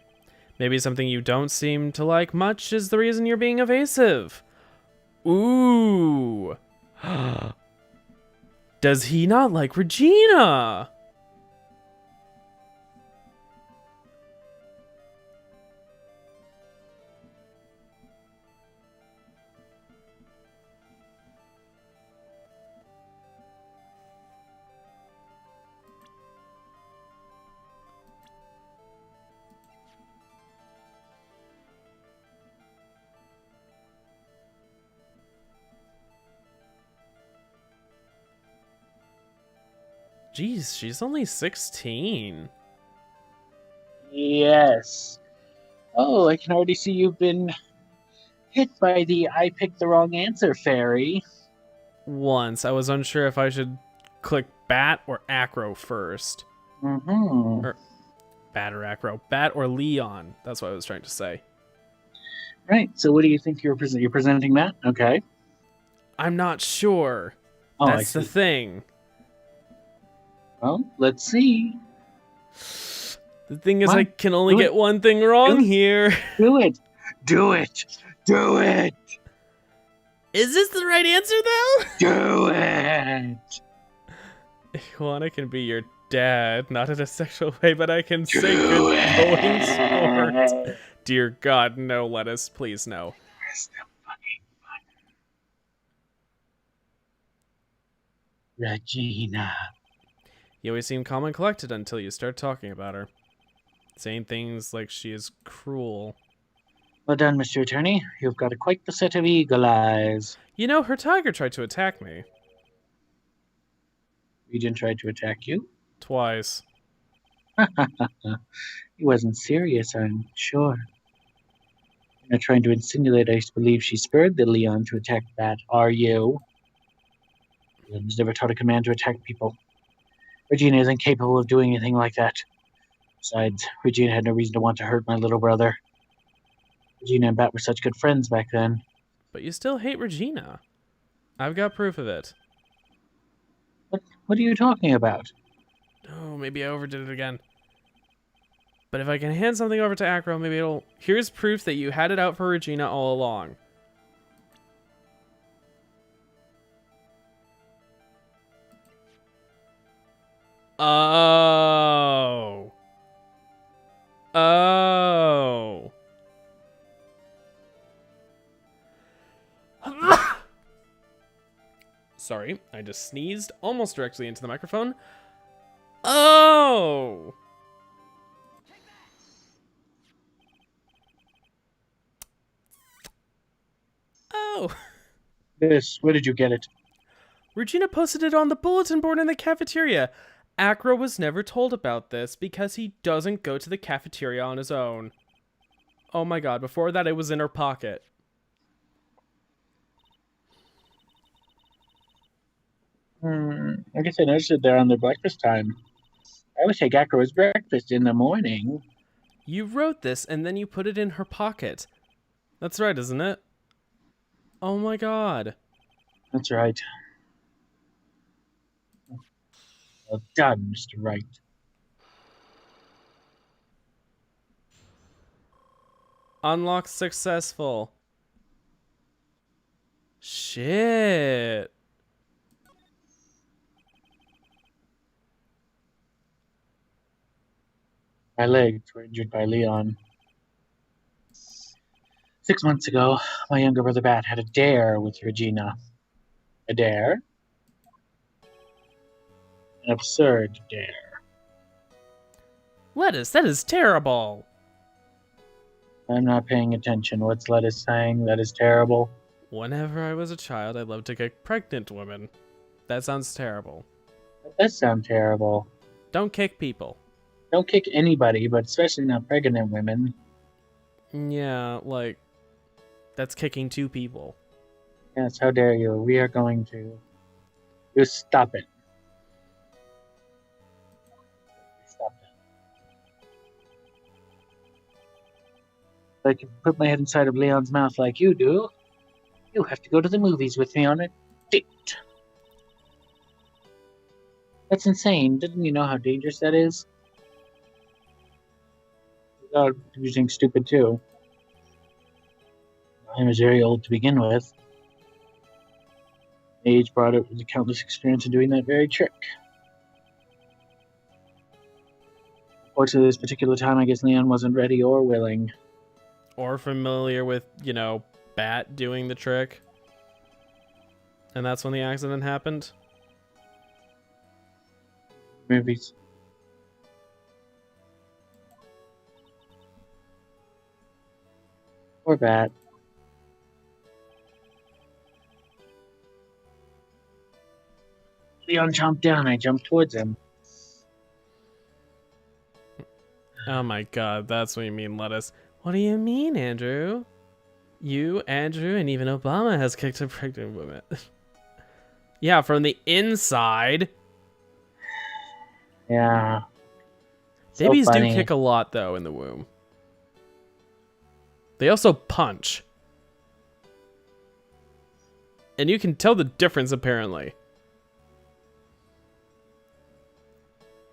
Maybe something you don't seem to like much is the reason you're being evasive. Ooh. Does he not like Regina? Jeez, she's only 16. Yes. Oh, I can already see you've been hit by the I picked the wrong answer fairy. Once, I was unsure if I should click Bat or Acro first. Mm-hmm. Or Bat or Acro. Bat or Leon. That's what I was trying to say. Right. So what do you think you're presenting that? Okay. I'm not sure. Oh, That's the thing. Well, let's see. The thing is, I can only get one thing wrong here. Do it. Do it. Do it. Is this the right answer, though? Do it. Iguana can be your dad, not in a sexual way, but I can say good going sport. Dear God, no, Lettuce, please no. Where's the fucking fun? Regina. You always seem calm and collected until you start talking about her. Saying things like she is cruel. Well done, Mr. Attorney. You've got quite the set of eagle eyes. You know, her tiger tried to attack me. Regent tried to attack you? Twice. He wasn't serious, I'm sure. You're not trying to insinuate I believe she spurred the Leon to attack that, are you? Leon's never taught a command to attack people. Regina is incapable of doing anything like that. Besides, Regina had no reason to want to hurt my little brother. Regina and Bat were such good friends back then. But you still hate Regina. I've got proof of it. What are you talking about? Oh, maybe I overdid it again. But if I can hand something over to Acro, maybe it'll... Here's proof that you had it out for Regina all along. Oh. Oh. Sorry, I just sneezed almost directly into the microphone. Oh. Oh. Where did you get it? Regina posted it on the bulletin board in the cafeteria. Acro was never told about this because he doesn't go to the cafeteria on his own. Oh my god, before that it was in her pocket. I guess I noticed it there on their breakfast time. I would take Acro's breakfast in the morning. You wrote this and then you put it in her pocket. That's right, isn't it? Oh my god. That's right. Well done, Mr. Wright. Unlock successful. Shit. My legs were injured by Leon. 6 months ago, my younger brother Bat had a dare with Regina. A dare? An absurd dare. Lettuce, that is terrible. I'm not paying attention. What's Lettuce saying? That is terrible. Whenever I was a child, I loved to kick pregnant women. That sounds terrible. That does sound terrible. Don't kick people. Don't kick anybody, but especially not pregnant women. Yeah, like, that's kicking two people. Yes, how dare you? We are going to... You stop it. Stop it. I can put my head inside of Leon's mouth like you do. You have to go to the movies with me on a date. That's insane. Didn't you know how dangerous that is? without using stupid too. I was very old to begin with. Age brought it with a countless experience in doing that very trick. Fortunately, this particular time, I guess Leon wasn't ready or willing. Or familiar with, Bat doing the trick. And that's when the accident happened? Movies. Or Bat. Leon jumped down. I jumped towards him. Oh my god, that's what you mean, lettuce. What do you mean, Andrew? You, Andrew, and even Obama has kicked a pregnant woman. Yeah, from the inside. Yeah. Babies So do funny. kick a lot, though, in the womb. They also punch. And you can tell the difference, apparently.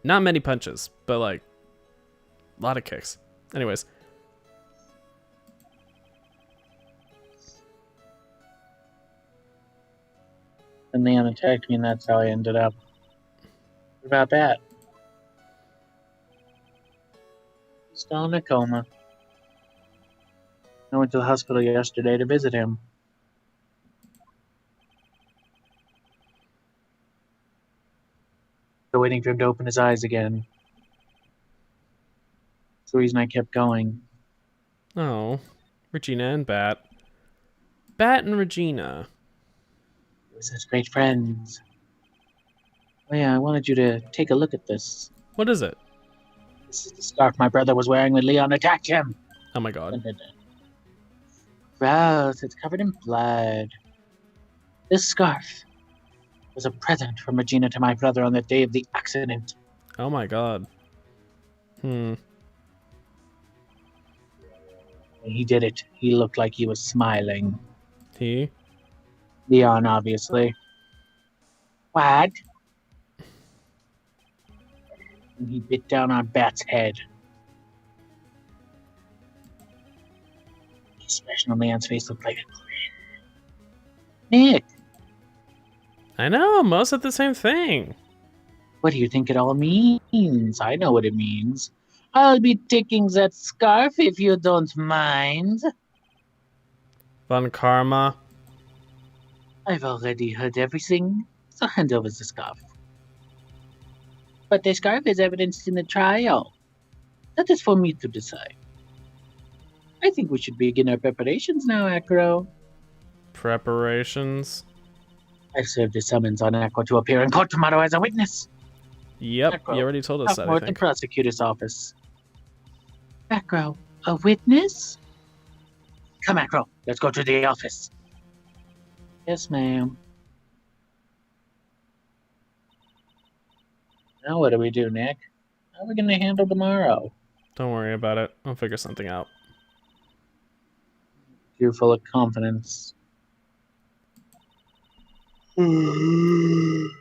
Not many punches, but, like, a lot of kicks. Anyways. And Leon attacked me, and that's how I ended up. What about that? He's still in a coma. I went to the hospital yesterday to visit him. Still waiting for him to open his eyes again. That's the reason I kept going. Oh. Regina and Bat. Bat and Regina. We're such great friends. Oh yeah, I wanted you to take a look at this. What is it? This is the scarf my brother was wearing when Leon attacked him. Oh my god. Gross, it's covered in blood. This scarf was a present from Regina to my brother on the day of the accident. Oh my god. When he did it, he looked like he was smiling. He? Leon, obviously. What? And he bit down on Bat's head. The expression on Leon's face looked like a grin. Nick, I know, most of the same thing. what do you think it all means? I know what it means. I'll be taking that scarf if you don't mind. Von Karma. I've already heard everything, so hand over the scarf. But the scarf is evidenced in the trial. That is for me to decide. I think we should begin our preparations now, Acro. Preparations? I've served a summons on Acro to appear in court tomorrow as a witness. Yep, Acro, you already told us that, I More than think. prosecutor's office. Acro, a witness? Come, Acro, let's go to the office. Yes, ma'am. Now what do we do, Nick? How are we going to handle tomorrow? Don't worry about it. I'll figure something out. You're full of confidence. You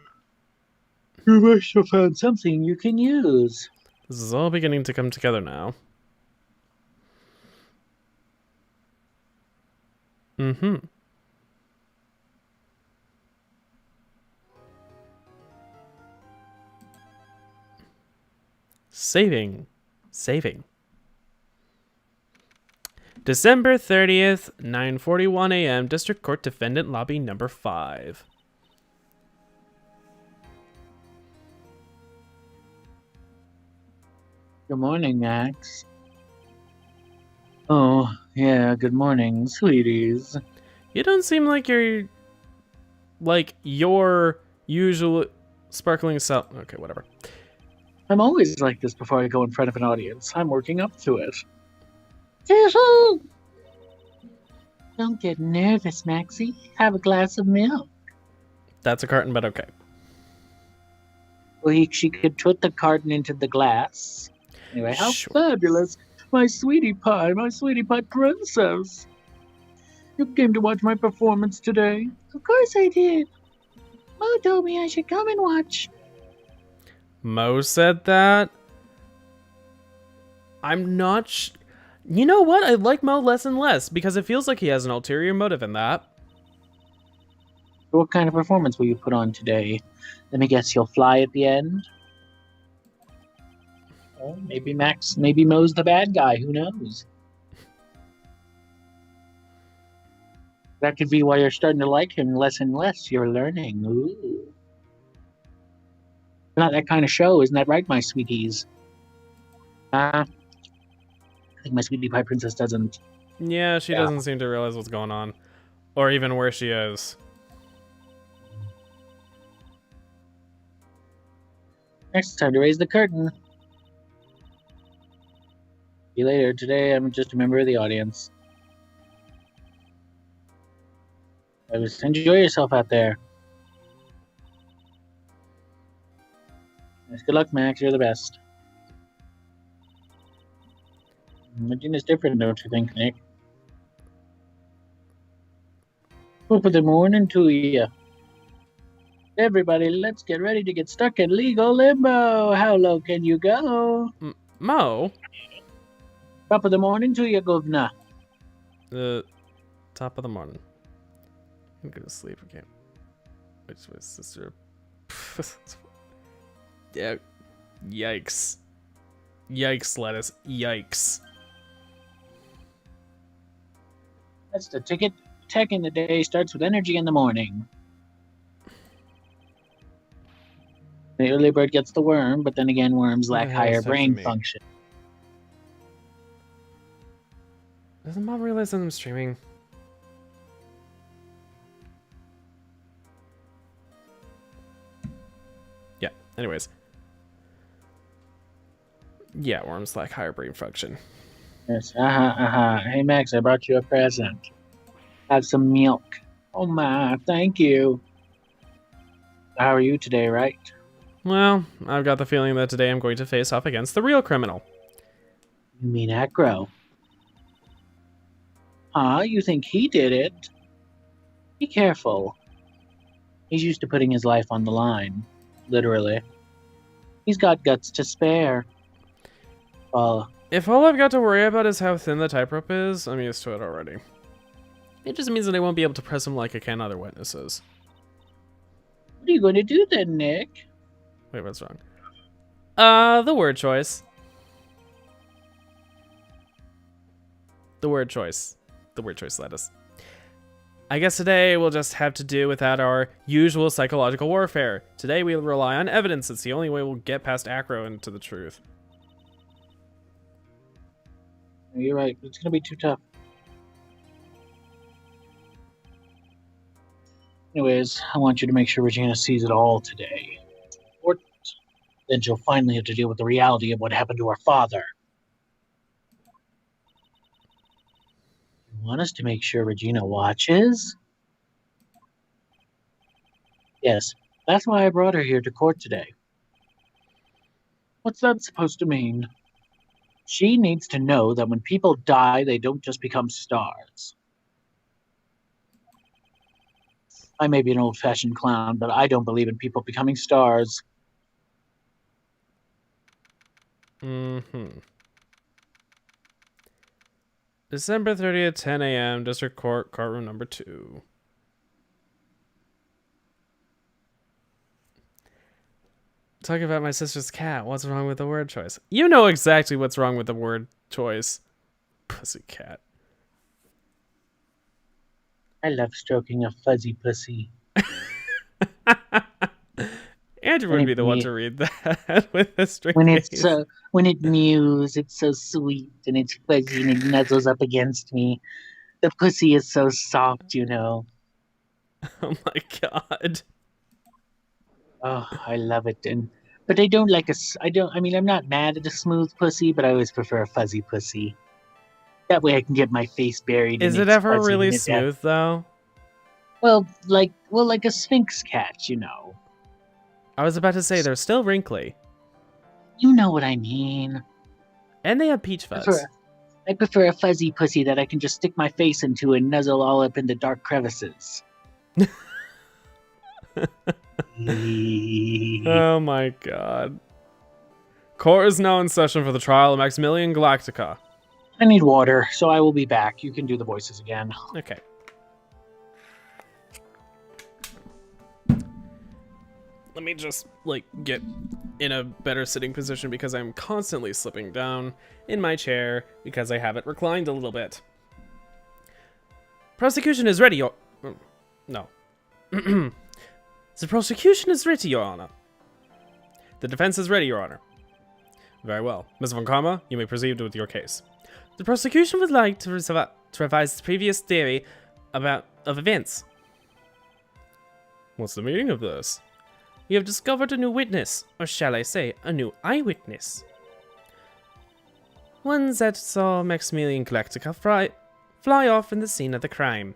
must have found something you can use. This is all beginning to come together now. Mm-hmm. Saving. December 30th, 9:41 a.m. District Court Defendant Lobby number 5. Good morning, Max. Oh, yeah, good morning, sweeties. You don't seem like your usual sparkling self. Okay, whatever. I'm always like this before I go in front of an audience. I'm working up to it. Don't get nervous, Maxie. Have a glass of milk. That's a carton, but okay. Well, she could put the carton into the glass. Anyway, how Sure. fabulous. My sweetie pie princess. You came to watch my performance today? Of course I did. Mo told me I should come and watch. Mo said that? I'm not. You know what? I like Mo less and less because it feels like he has an ulterior motive in that. What kind of performance will you put on today? Let me guess, you'll fly at the end? Well, maybe Mo's the bad guy. Who knows? That could be why you're starting to like him less and less. You're learning. Ooh. Not that kind of show, isn't that right, my sweeties? I think my sweetie pie princess doesn't. Yeah, she doesn't seem to realize what's going on. Or even where she is. Next time to raise the curtain. See you later. Today I'm just a member of the audience. Just enjoy yourself out there. Good luck, Max. You're the best. Regina's different, don't you think, Nick? Top of the morning to you. Everybody, let's get ready to get stuck in legal limbo. How low can you go? Mo? Top of the morning to you, governor. Top of the morning. I'm gonna sleep again. Which was sister. Yeah. Yikes. Yikes, lettuce. Yikes. That's the ticket. Tech in the day starts with energy in the morning. The early bird gets the worm, but then again, worms lack higher brain function. Doesn't Mom realize that I'm streaming? Yeah, anyways. Yeah, worms lack higher brain function. Yes, Hey, Max, I brought you a present. Have some milk. Oh, my, thank you. How are you today, right? Well, I've got the feeling that today I'm going to face off against the real criminal. You mean Acro? You think he did it? Be careful. He's used to putting his life on the line. Literally. He's got guts to spare. If all I've got to worry about is how thin the tightrope is, I'm used to it already. It just means that I won't be able to press him like I can other witnesses. What are you going to do then, Nick? Wait, what's wrong? The word choice. The word choice. The word choice lettuce. I guess today we'll just have to do without our usual psychological warfare. Today we'll rely on evidence. It's the only way we'll get past Acro and to the truth. You're right. It's going to be too tough. Anyways, I want you to make sure Regina sees it all today. Or then she'll finally have to deal with the reality of what happened to her father. You want us to make sure Regina watches? Yes, that's why I brought her here to court today. What's that supposed to mean? She needs to know that when people die, they don't just become stars. I may be an old-fashioned clown, but I don't believe in people becoming stars. December 30th, 10 a.m., District Court, courtroom number 2. Talking about my sister's cat. What's wrong with the word choice? You know exactly what's wrong with the word choice. Pussycat. I love stroking a fuzzy pussy. Andrew would be the one to read that with a straight face. When it mews, it's so sweet and it's fuzzy and it nuzzles up against me. The pussy is so soft, you know. Oh my god. Oh, I love it. But I don't like I'm not mad at a smooth pussy, but I always prefer a fuzzy pussy. That way I can get my face buried. Is it ever really smooth though? Well, like a Sphinx cat, you know. I was about to say they're still wrinkly. You know what I mean. And they have peach fuzz. I prefer a fuzzy pussy that I can just stick my face into and nuzzle all up in the dark crevices. Oh my god. Court is now in session for the trial of Maximilian Galactica. I need water, so I will be back. You can do the voices again. Okay. Let me just, get in a better sitting position because I'm constantly slipping down in my chair because I have it reclined a little bit. Prosecution is ready, No. The prosecution is ready, Your Honor. The defense is ready, Your Honor. Very well. Ms. Von Karma, you may proceed with your case. The prosecution would like to revise the previous theory of events. What's the meaning of this? We have discovered a new witness, or shall I say, a new eyewitness. One that saw Maximilian Galactica fly off in the scene of the crime.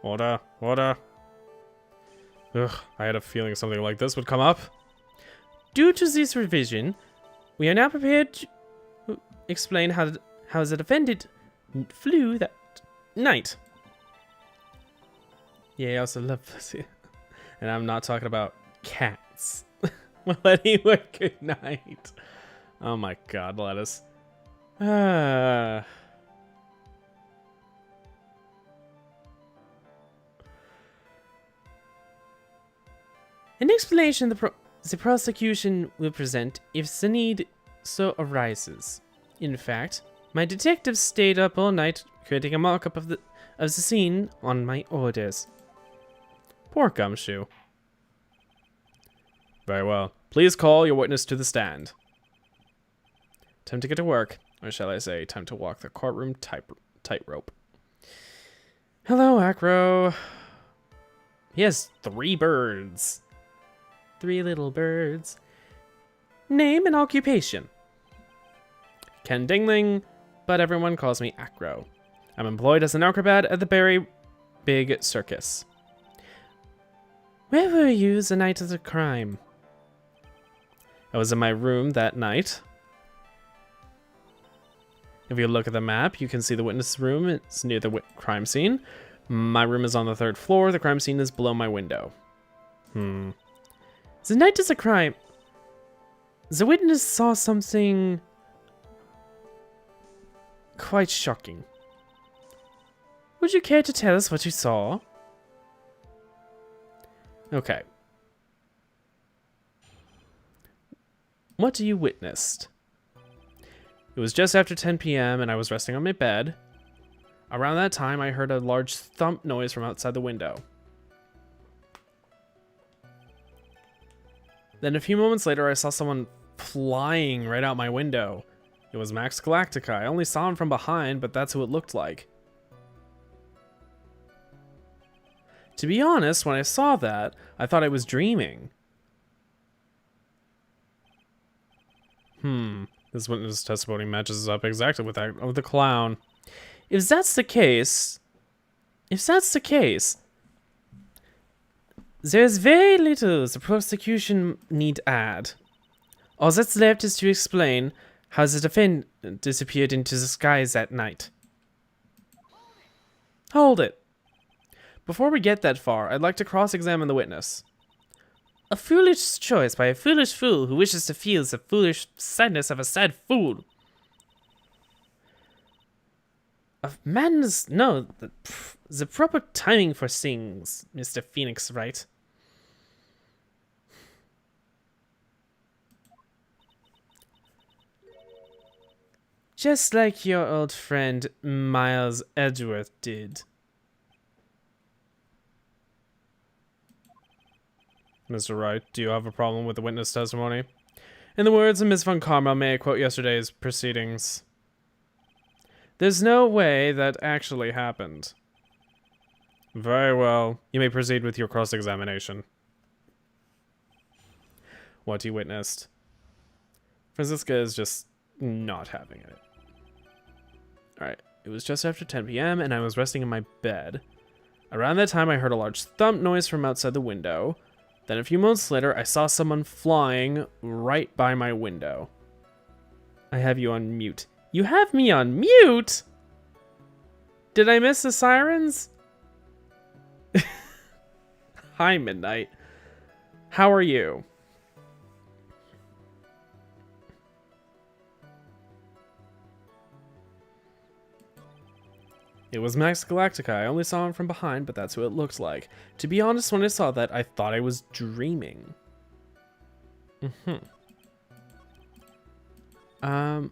Order, order. Ugh, I had a feeling something like this would come up. Due to this revision, we are now prepared to explain how the defendant flew that night. Yeah, I also love this. And I'm not talking about cats. Well, anyway, good night. Oh my god, lettuce. In explanation, the prosecution will present if the need so arises. In fact, my detectives stayed up all night creating a mock-up of the scene on my orders. Poor Gumshoe. Very well. Please call your witness to the stand. Time to get to work. Or shall I say, time to walk the courtroom tightrope. Hello, Acro. He has 3 birds. 3 little birds. Name and occupation. Ken Dingling, but everyone calls me Acro. I'm employed as an acrobat at the Berry Big Circus. Where were you the night of the crime? I was in my room that night. If you look at the map, you can see the witness room. It's near the crime scene. My room is on the 3rd floor. The crime scene is below my window. The night of the crime, the witness saw something quite shocking. Would you care to tell us what you saw? Okay. What you witnessed? It was just after 10 p.m. and I was resting on my bed. Around that time, I heard a large thump noise from outside the window. Then a few moments later, I saw someone flying right out my window. It was Max Galactica. I only saw him from behind, but that's who it looked like. To be honest, when I saw that, I thought I was dreaming. This witness testimony matches up exactly with that of the clown. If that's the case, there's very little the prosecution need add. All that's left is to explain how the defendant disappeared into the skies that night. Hold it. Before we get that far, I'd like to cross-examine the witness. A foolish choice by a foolish fool who wishes to feel the foolish sadness of a sad fool. Of madness, no, the proper timing for things, Mr. Phoenix Wright. Just like your old friend Miles Edgeworth did. Mr. Wright, do you have a problem with the witness testimony? In the words of Ms. Von Karma, may I quote yesterday's proceedings? There's no way that actually happened. Very well. You may proceed with your cross-examination. What you witnessed. Franziska is just not having it. Alright, it was just after 10 p.m. and I was resting in my bed. Around that time, I heard a large thump noise from outside the window. Then a few moments later, I saw someone flying right by my window. I have you on mute. You have me on mute? Did I miss the sirens? Hi, Midnight. How are you? It was Max Galactica. I only saw him from behind, but that's who it looked like. To be honest, when I saw that, I thought I was dreaming. Oh.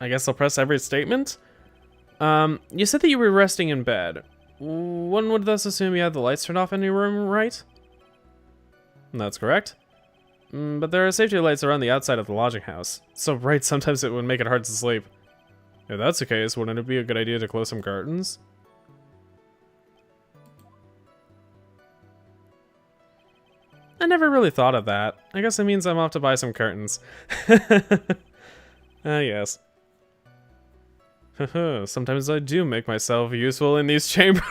I guess I'll press every statement. You said that you were resting in bed. One would thus assume you had the lights turned off in your room, right? That's correct. But there are safety lights around the outside of the lodging house. So right, sometimes it would make it hard to sleep. If that's the case, wouldn't it be a good idea to close some curtains? I never really thought of that. I guess it means I'm off to buy some curtains. Yes. Sometimes I do make myself useful in these chambers.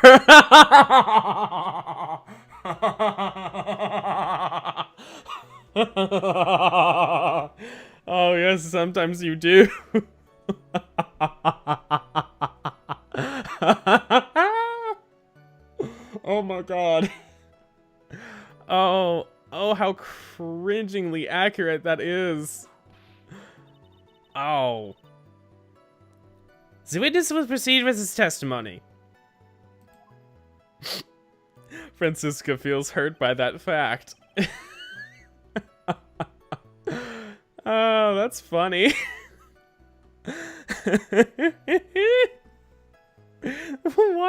Oh yes, sometimes you do. Oh my god. Oh, how cringingly accurate that is. Oh. The witness will proceed with his testimony. Francisca feels hurt by that fact. Oh, that's funny. Why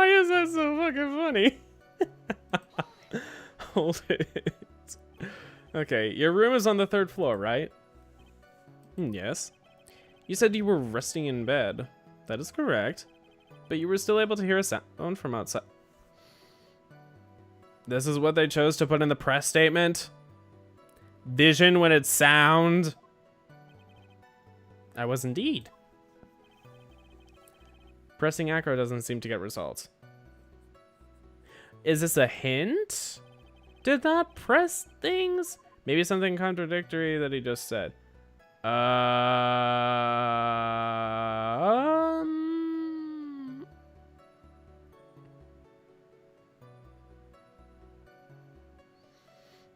is that so fucking funny? Hold it. Okay, your room is on the 3rd floor, right? Yes. You said you were resting in bed. That is correct. But you were still able to hear a sound from outside. This is what they chose to put in the press statement? Vision when it's sound? I was indeed. Pressing acro doesn't seem to get results. Is this a hint? Did not press things? Maybe something contradictory that he just said.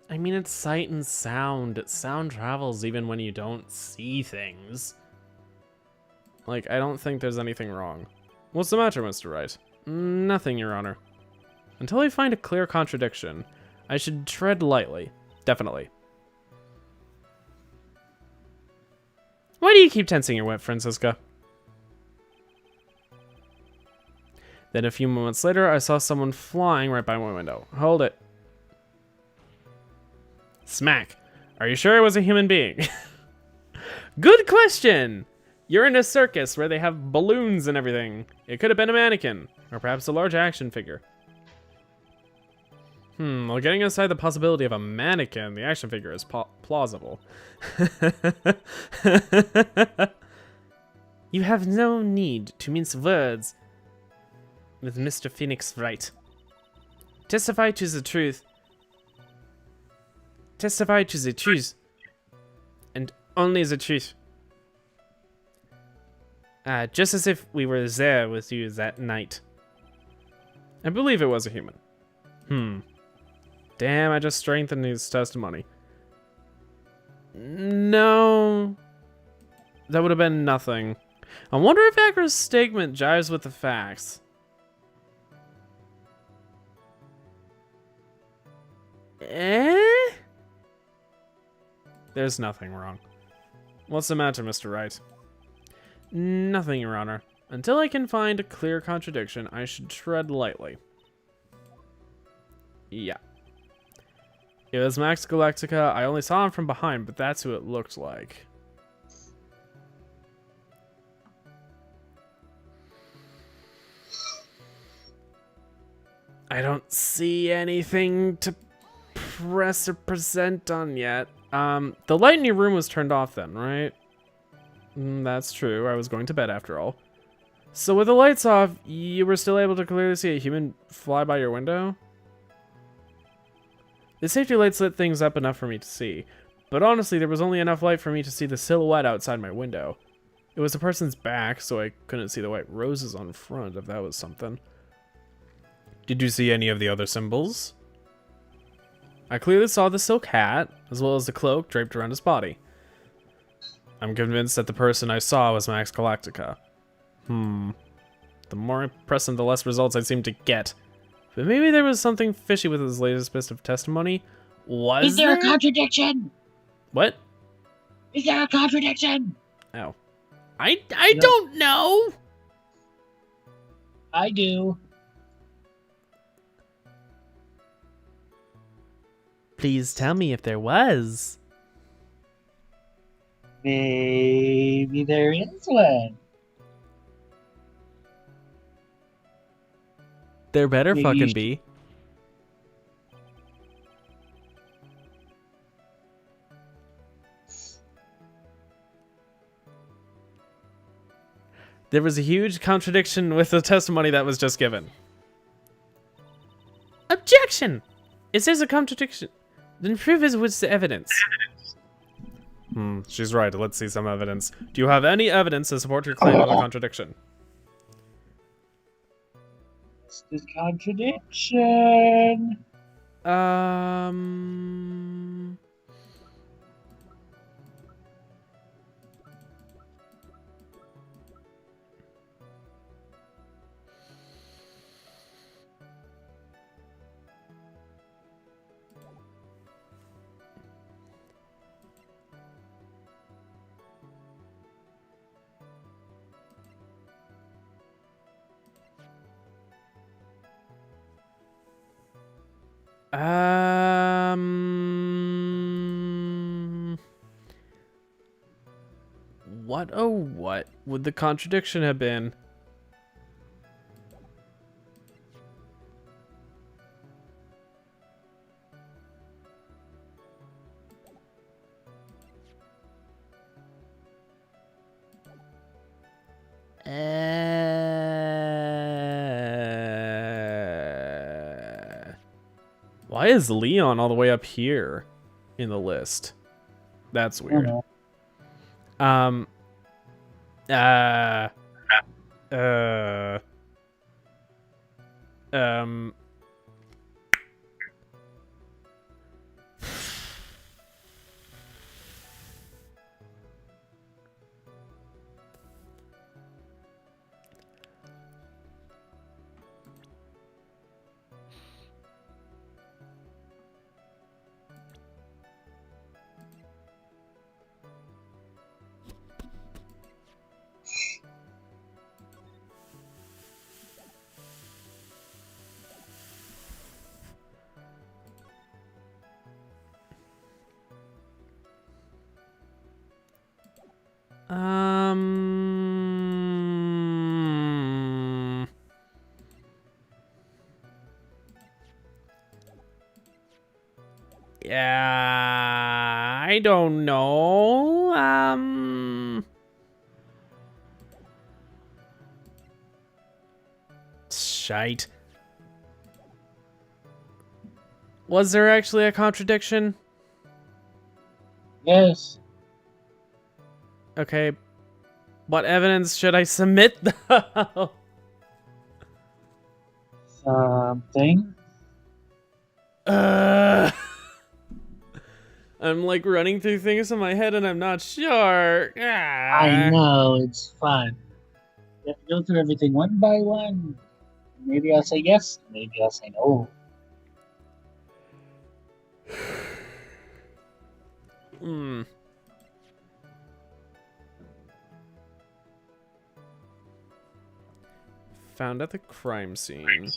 I mean, it's sight and sound. Sound travels even when you don't see things. Like, I don't think there's anything wrong. What's the matter, Mr. Wright? Nothing, Your Honor. Until I find a clear contradiction, I should tread lightly. Definitely. Why do you keep tensing your whip, Francisca? Then a few moments later, I saw someone flying right by my window. Hold it. Smack. Are you sure it was a human being? Good question! You're in a circus where they have balloons and everything. It could have been a mannequin, or perhaps a large action figure. Well, getting aside the possibility of a mannequin, the action figure is plausible. You have no need to mince words with Mr. Phoenix Wright. Testify to the truth. Testify to the truth. And only the truth. Just as if we were there with you that night. I believe it was a human. Damn, I just strengthened his testimony. No. That would have been nothing. I wonder if Acro's statement jives with the facts. There's nothing wrong. What's the matter, Mr. Wright? Nothing, Your Honor. Until I can find a clear contradiction, I should tread lightly. Yeah. It was Max Galactica. I only saw him from behind, but that's who it looked like. I don't see anything to press or present on yet. The light in your room was turned off then, right? That's true. I was going to bed after all. So with the lights off, you were still able to clearly see a human fly by your window? The safety lights lit things up enough for me to see, but honestly, there was only enough light for me to see the silhouette outside my window. It was the person's back, so I couldn't see the white roses on front, if that was something. Did you see any of the other symbols? I clearly saw the silk hat, as well as the cloak draped around his body. I'm convinced that the person I saw was Max Galactica. The more I press him, the less results I seem to get. But maybe there was something fishy with his latest bit of testimony. Is there a contradiction? What? Is there a contradiction? Oh. I don't know! I do. Please tell me if there was. Maybe there is one. There better Maybe fucking be. There was a huge contradiction with the testimony that was just given. Objection! If there's a contradiction, then prove it with the evidence. She's right. Let's see some evidence. Do you have any evidence to support your claim of a contradiction? What's the contradiction? What oh what would the contradiction have been? Why is Leon all the way up here in the list? That's weird. Yeah, I don't know. Shite. Was there actually a contradiction? Yes. Okay. What evidence should I submit, though? Something. I'm like running through things in my head and I'm not sure. I know, it's fun. You have to go through everything one by one. Maybe I'll say yes, maybe I'll say no. Found at the crime scene.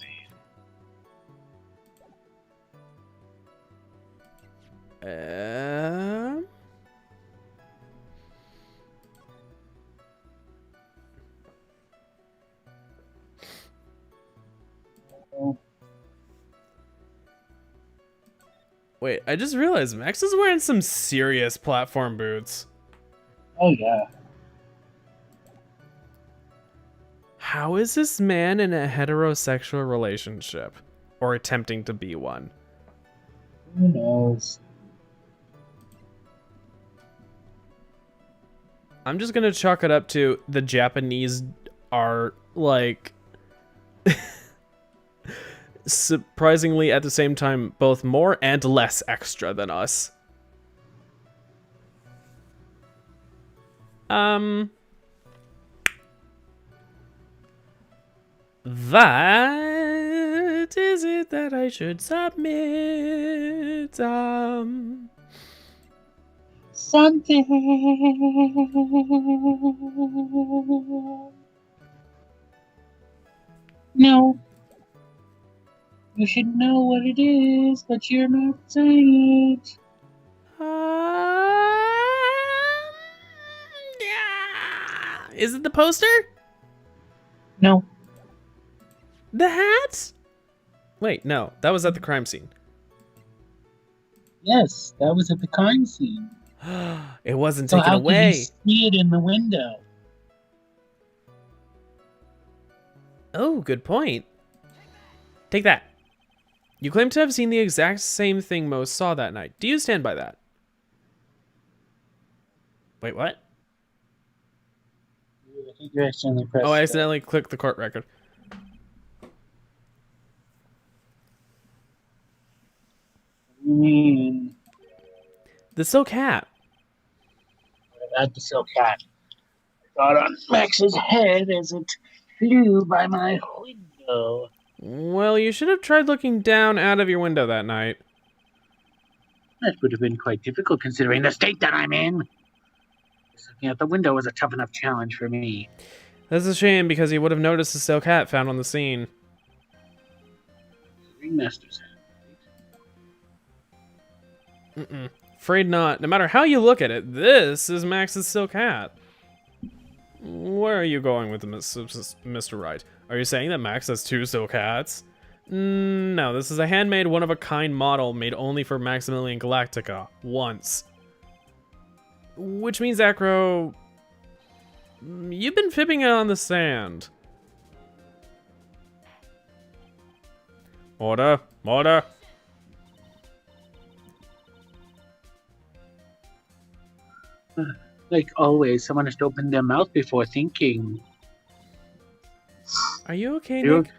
Wait, I just realized Max is wearing some serious platform boots. Oh, yeah. How is this man in a heterosexual relationship? Or attempting to be one? Who knows? I'm just gonna chalk it up to the Japanese are like surprisingly at the same time both more and less extra than us. That is it that I should submit. Something. No. You should know what it is, but you're not saying it. Yeah. Is it the poster? No. The hat? Wait, no, that was at the crime scene. Yes, that was at the crime scene. It wasn't So taken how away. could you see it in the window? Oh, good point. Take that. You claim to have seen the exact same thing Mo saw that night. Do you stand by that? Wait, what? I think you accidentally pressed. Oh, I accidentally clicked the court record. What do you mean? The silk hat. About the silk hat. I got on Max's head as it flew by my window. Well, you should have tried looking down out of your window that night. That would have been quite difficult considering the state that I'm in. Just looking out the window was a tough enough challenge for me. That's a shame because you would have noticed the silk hat found on the scene. Ringmaster's hat. Afraid not. No matter how you look at it, this is Max's silk hat. Where are you going with Mr. Wright? Are you saying that Max has 2 silk hats? No, this is a handmade, one-of-a-kind model made only for Maximilian Galactica, once. Which means, Acro, you've been fibbing on the sand. Order, order. Like always, someone has to open their mouth before thinking. Are you okay, You- Nick?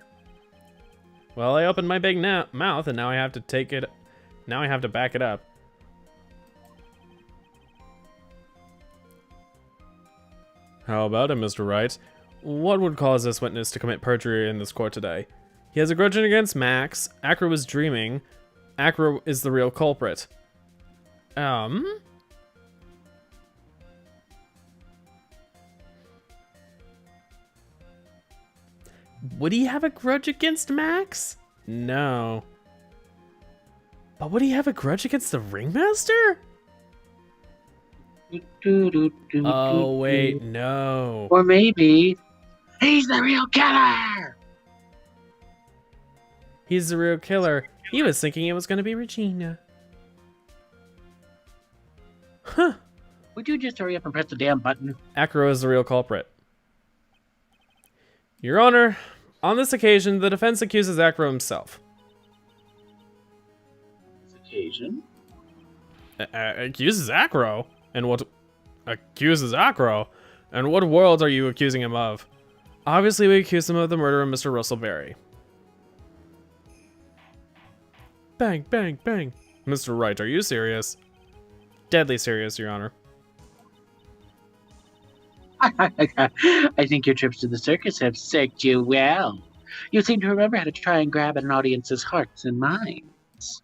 Well, I opened my big mouth, and now I have to take it. Now I have to back it up. How about it, Mr. Wright? What would cause this witness to commit perjury in this court today? He has a grudge against Max. Acro was dreaming. Acro is the real culprit. Would he have a grudge against Max? No. But would he have a grudge against the Ringmaster? Oh, wait, no. Or maybe he's the real killer. He's the real killer. He was thinking it was going to be Regina. Huh. Would you just hurry up and press the damn button? Acro is the real culprit. Your Honor, on this occasion, the defense accuses Acro himself. This occasion? Accuses Acro? And what? Accuses Acro? And what world are you accusing him of? Obviously, we accuse him of the murder of Mr. Russell Berry. Bang, bang, bang. Mr. Wright, are you serious? Deadly serious, Your Honor. I think your trips to the circus have served you well. You seem to remember how to try and grab an audience's hearts and minds.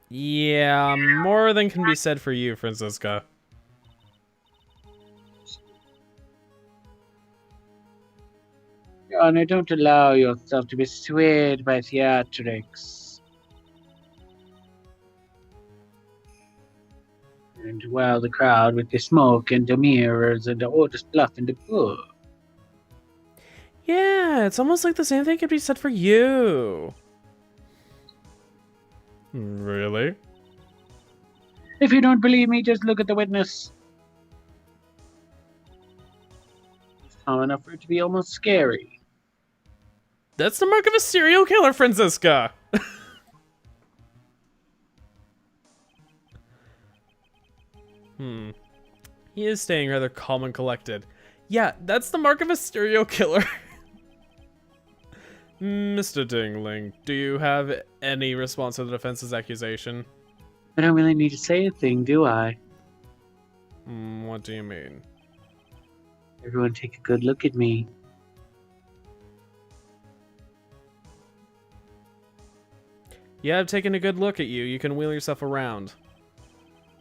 Yeah, more than can be said for you, Francisca. Your Honor, don't allow yourself to be swayed by theatrics. And wow the crowd with the smoke and the mirrors and all the stuff in the book. Yeah, it's almost like the same thing could be said for you. Really? If you don't believe me, just look at the witness. It's calm enough for it to be almost scary. That's the mark of a serial killer, Francisca. He is staying rather calm and collected. Yeah, that's the mark of a serial killer. Mr. Dingling, do you have any response to the defense's accusation? I don't really need to say a thing, do I? What do you mean? Everyone take a good look at me. Yeah, I've taken a good look at you. You can wheel yourself around.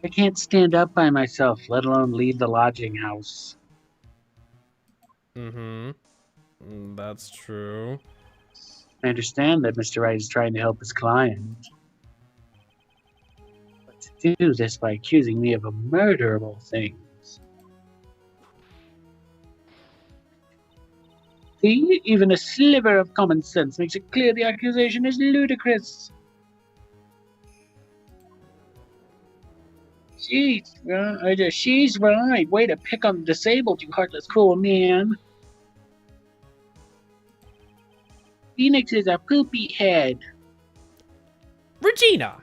I can't stand up by myself, let alone leave the lodging house. That's true. I understand that Mr. Wright is trying to help his client. But to do this by accusing me of a murder of all things. See, even a sliver of common sense makes it clear the accusation is ludicrous. She's right. Way to pick on the disabled, you heartless, cruel man. Phoenix is a poopy head. Regina!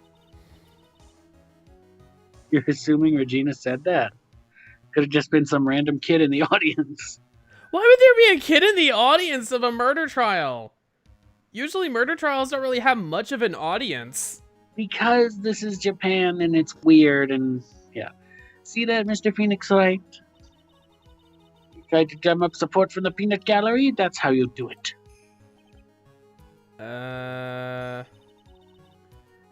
You're assuming Regina said that? Could have just been some random kid in the audience. Why would there be a kid in the audience of a murder trial? Usually murder trials don't really have much of an audience. Because this is Japan and it's weird and yeah. See that, Mr. Phoenix Wright? You tried to drum up support from the peanut gallery? That's how you do it. I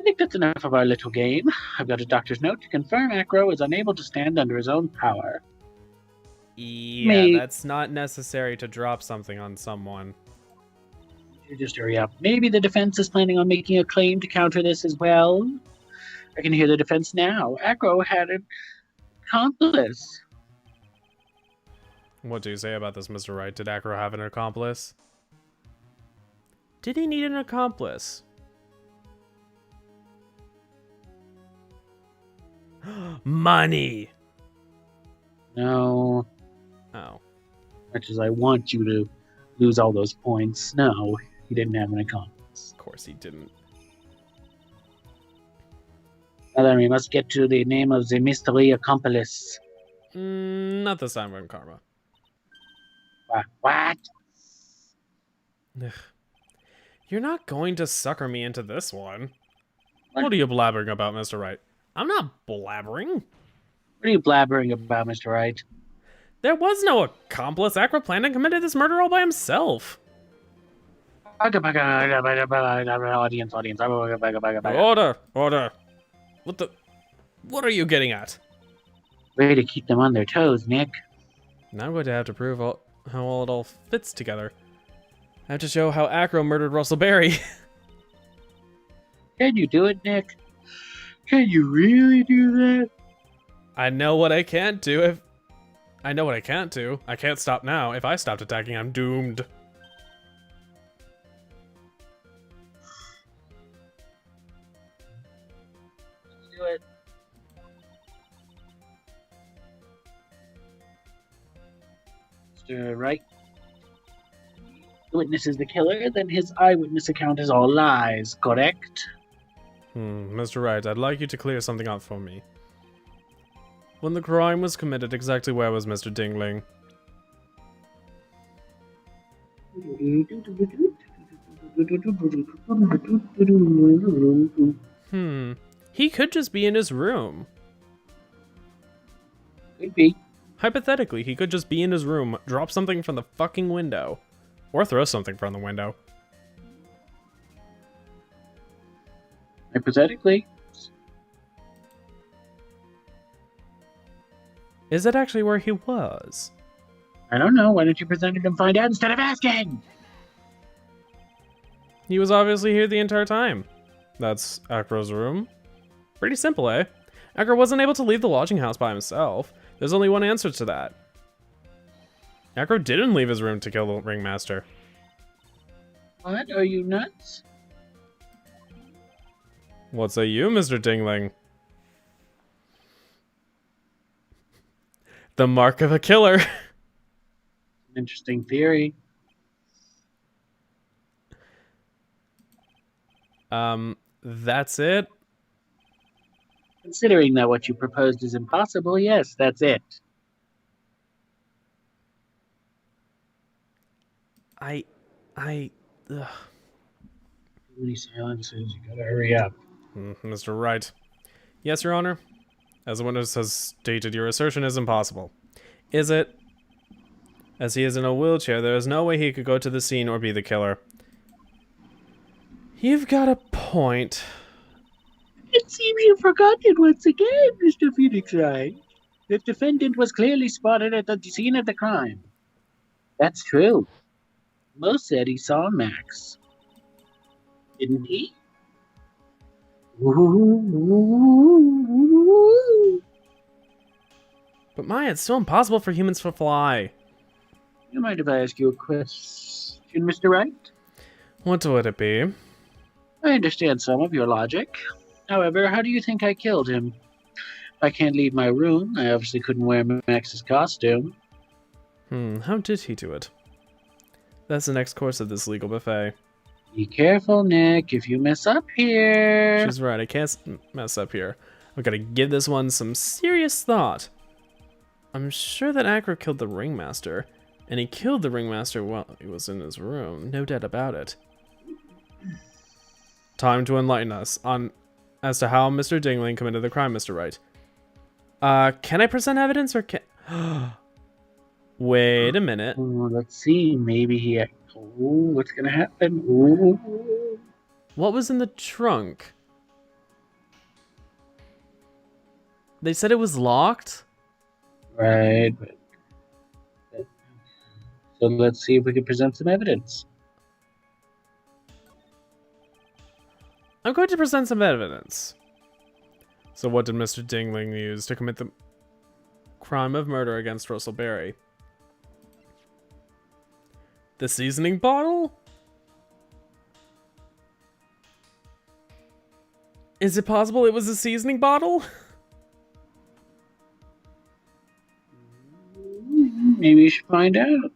think that's enough of our little game. I've got a doctor's note to confirm Acro is unable to stand under his own power. Yeah, that's not necessary to drop something on someone. You just hurry up. Maybe the defense is planning on making a claim to counter this as well. I can hear the defense now. Acro had an accomplice. What do you say about this, Mr. Wright? Did Acro have an accomplice? Did he need an accomplice? Money! No. Oh. Much as I want you to lose all those points, no, he didn't have an accomplice. Of course he didn't. Now then, we must get to the name of the mystery accomplice. Not this time on Karma. What? Ugh. You're not going to sucker me into this one. What are you blabbering about, Mr. Wright? I'm not blabbering. What are you blabbering about, Mr. Wright? There was no accomplice. Acro planned and committed this murder all by himself. Audience. Order. What are you getting at? Way to keep them on their toes, Nick. Now I'm going to have to prove how it all fits together. I have to show how Acro murdered Russell Berry. Can you do it, Nick? Can you really do that? I know what I can't do. I know what I can't do. I can't stop now. If I stopped attacking, I'm doomed. Let's do it. Mr. Wright. The witness is the killer, then his eyewitness account is all lies, correct? Mr. Wright, I'd like you to clear something up for me. When the crime was committed, exactly where was Mr. Dingling? He could just be in his room. Could be. Hypothetically, he could just be in his room, drop something from the fucking window. Or throw something from the window. Hypothetically. Is that actually where he was? I don't know. Why don't you present it and find out instead of asking? He was obviously here the entire time. That's Acro's room. Pretty simple, eh? Acro wasn't able to leave the lodging house by himself. There's only one answer to that. Acro didn't leave his room to kill the ringmaster. What? Are you nuts? What say you, Mr. Dingling? The mark of a killer. Interesting theory. That's it? Considering that what you proposed is impossible, yes, that's it. Ugh. Too many silences. You gotta hurry up. Mr. Wright. Yes, Your Honor. As the witness has stated, your assertion is impossible. Is it? As he is in a wheelchair, there is no way he could go to the scene or be the killer. You've got a point. It seems you've forgotten once again, Mr. Phoenix Wright. The defendant was clearly spotted at the scene of the crime. That's true. Mo said he saw Max. Didn't he? But Maya, it's still impossible for humans to fly. You mind if I ask you a question, Mr. Wright? What would it be? I understand some of your logic. However, how do you think I killed him? I can't leave my room. I obviously couldn't wear Max's costume. How did he do it? That's the next course of this legal buffet. Be careful, Nick. If you mess up here... She's right, I can't mess up here. I've got to give this one some serious thought. I'm sure that Acro killed the ringmaster, and he killed the ringmaster while he was in his room. No doubt about it. Time to enlighten us as to how Mr. Dingling committed the crime, Mr. Wright. Can I present evidence or can... Wait a minute. Let's see. Maybe he... what's gonna happen? Ooh. What was in the trunk? They said it was locked? Right. So let's see if we can present some evidence. I'm going to present some evidence. So what did Mr. Dingling use to commit the crime of murder against Russell Berry? The seasoning bottle? Is it possible it was a seasoning bottle? Maybe you should find out.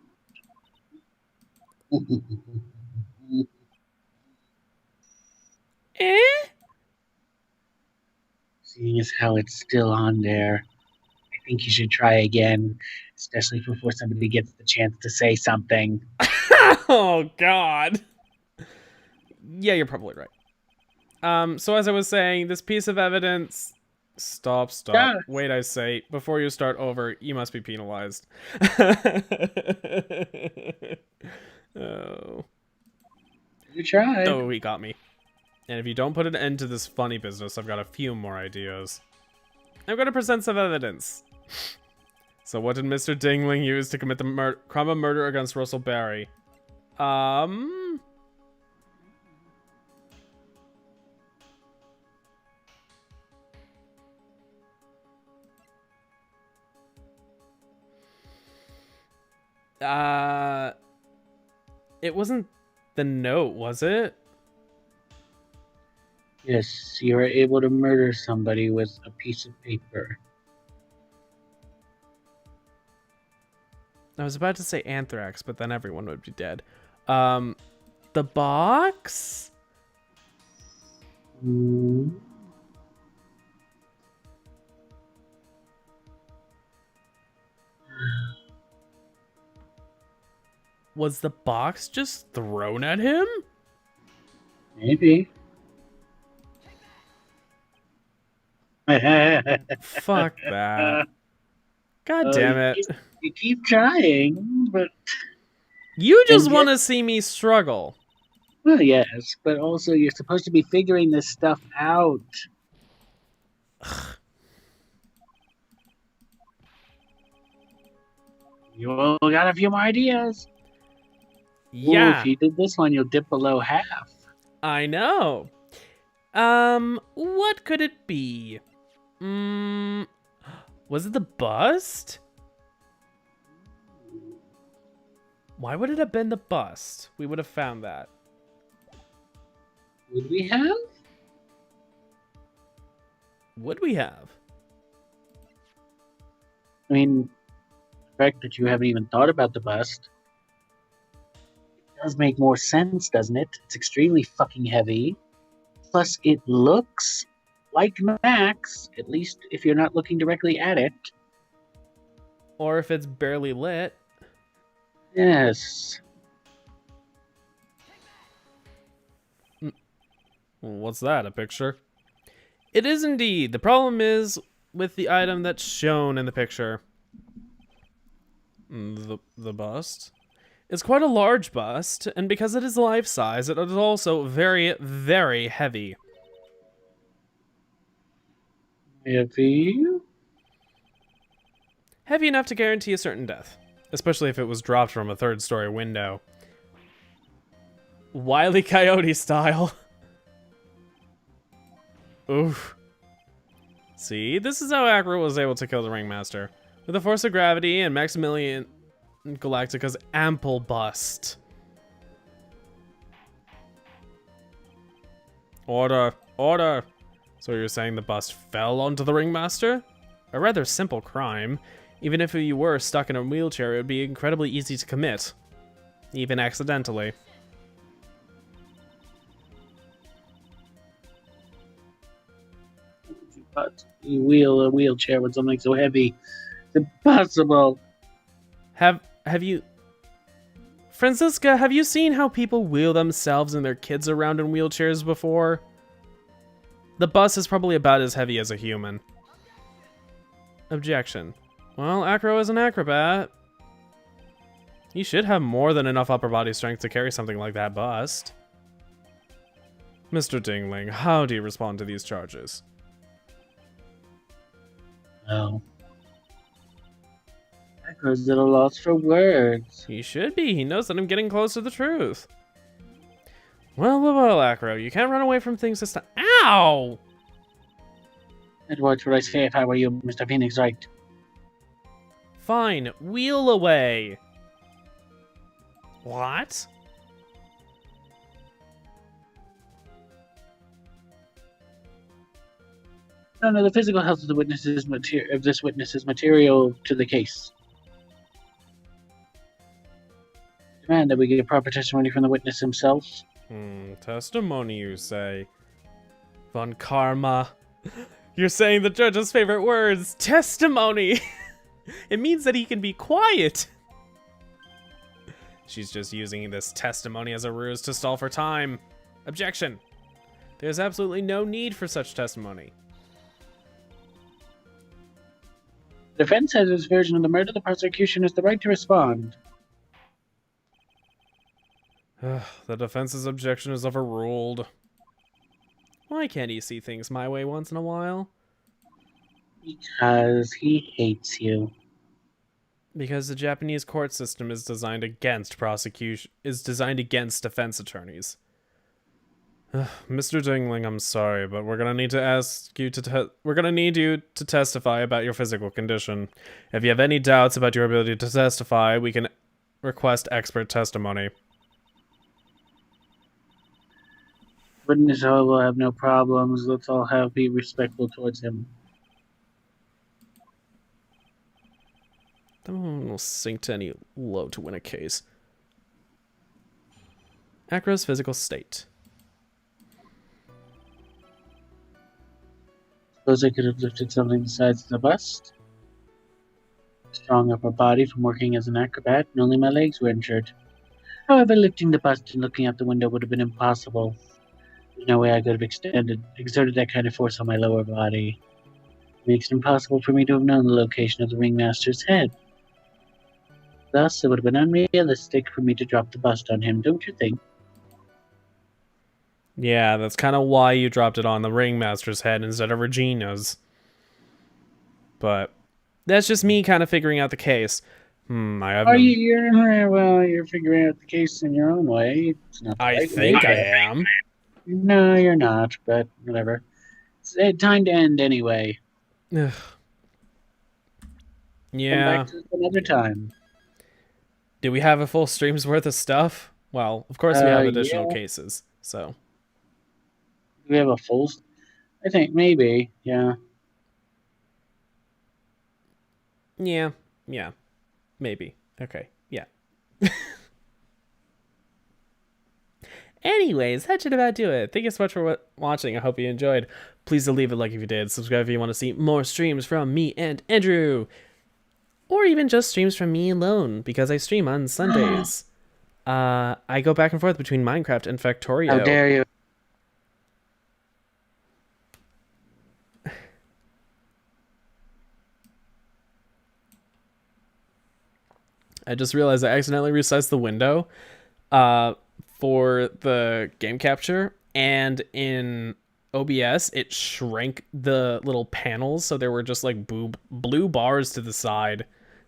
Seeing as how it's still on there, I think you should try again, especially before somebody gets the chance to say something. Oh, God. Yeah, you're probably right. So as I was saying, this piece of evidence... Stop. Yeah. Wait, I say, before you start over, you must be penalized. Oh. You tried. Oh, he got me. And if you don't put an end to this funny business, I've got a few more ideas. I'm going to present some evidence. So what did Mr. Dingling use to commit the crime of murder against Russell Berry? It wasn't the note, was it? Yes, you were able to murder somebody with a piece of paper. I was about to say anthrax, but then everyone would be dead. The box? Was the box just thrown at him? Maybe. Fuck that. God damn it. You keep trying, but... You just want to see me struggle. Well, yes, but also you're supposed to be figuring this stuff out. You all got a few more ideas. Yeah. Ooh, if you did this one, you'll dip below half. I know. What could it be? Was it the bust? Why would it have been the bust? We would have found that. Would we have? Would we have? I mean, the fact that you haven't even thought about the bust does make more sense, doesn't it? It's extremely fucking heavy. Plus, it looks like Max, at least if you're not looking directly at it. Or if it's barely lit. Yes. What's that, a picture? It is indeed. The problem is with the item that's shown in the picture. The bust? It's quite a large bust, and because it is life-size, it is also very, very heavy. Heavy? Heavy enough to guarantee a certain death, especially if it was dropped from a third-story window. Wile E. Coyote style. Oof. See, this is how Acro was able to kill the Ringmaster. With the force of gravity and Maximilian Galactica's ample bust. Order, order. So you're saying the bust fell onto the Ringmaster? A rather simple crime. Even if you were stuck in a wheelchair, it would be incredibly easy to commit. Even accidentally. But you wheel a wheelchair with something so heavy. It's impossible. Have you... Francisca, have you seen how people wheel themselves and their kids around in wheelchairs before? The bus is probably about as heavy as a human. Objection. Well, Acro is an acrobat. You should have more than enough upper body strength to carry something like that bust. Mr. Dingling, how do you respond to these charges? No. Acro's at a loss for words. He should be. He knows that I'm getting close to the truth. Well, Acro, you can't run away from things this time. Ow! And what would I say if I were you, Mr. Phoenix Wright? Fine, wheel away. What? No, the physical health of the this witness is material to the case. Demand that we get proper testimony from the witness himself. Testimony, you say? Von Karma. You're saying the judge's favorite words. Testimony! It means that he can be quiet. She's just using this testimony as a ruse to stall for time. Objection. There's absolutely no need for such testimony. The defense has its version of the murder. The prosecution has the right to respond. The defense's objection is overruled. Why can't he see things my way once in a while? Because he hates you. Because the Japanese court system is designed against defense attorneys. Mr. Dingling, I'm sorry, but we're gonna need to ask you to need you to testify about your physical condition. If you have any doubts about your ability to testify, we can request expert testimony. Witness, however, will have no problems. Let's all be respectful towards him. That one will sink to any low to win a case. Acro's physical state. Suppose I could have lifted something besides the bust. Strong upper body from working as an acrobat, and only my legs were injured. However, lifting the bust and looking out the window would have been impossible. There's no way I could have exerted that kind of force on my lower body. It makes it impossible for me to have known the location of the ringmaster's head. Thus, it would have been unrealistic for me to drop the bust on him, don't you think? Yeah, that's kind of why you dropped it on the ringmaster's head instead of Regina's. But that's just me kind of figuring out the case. You're figuring out the case in your own way. It's not I think I am. No, you're not, but whatever. It's time to end anyway. Yeah. Come back to this another time. Do we have a full stream's worth of stuff? Well, of course we have additional cases, so. Do we have a full... I think maybe, yeah. Yeah, maybe. Okay, yeah. Anyways, that should about do it. Thank you so much for watching. I hope you enjoyed. Please leave a like if you did. Subscribe if you want to see more streams from me and Andrew. Or even just streams from me alone, because I stream on Sundays. I go back and forth between Minecraft and Factorio. How dare you? I just realized I accidentally resized the window for the game capture, and in OBS it shrank the little panels, so there were just like blue bars to the side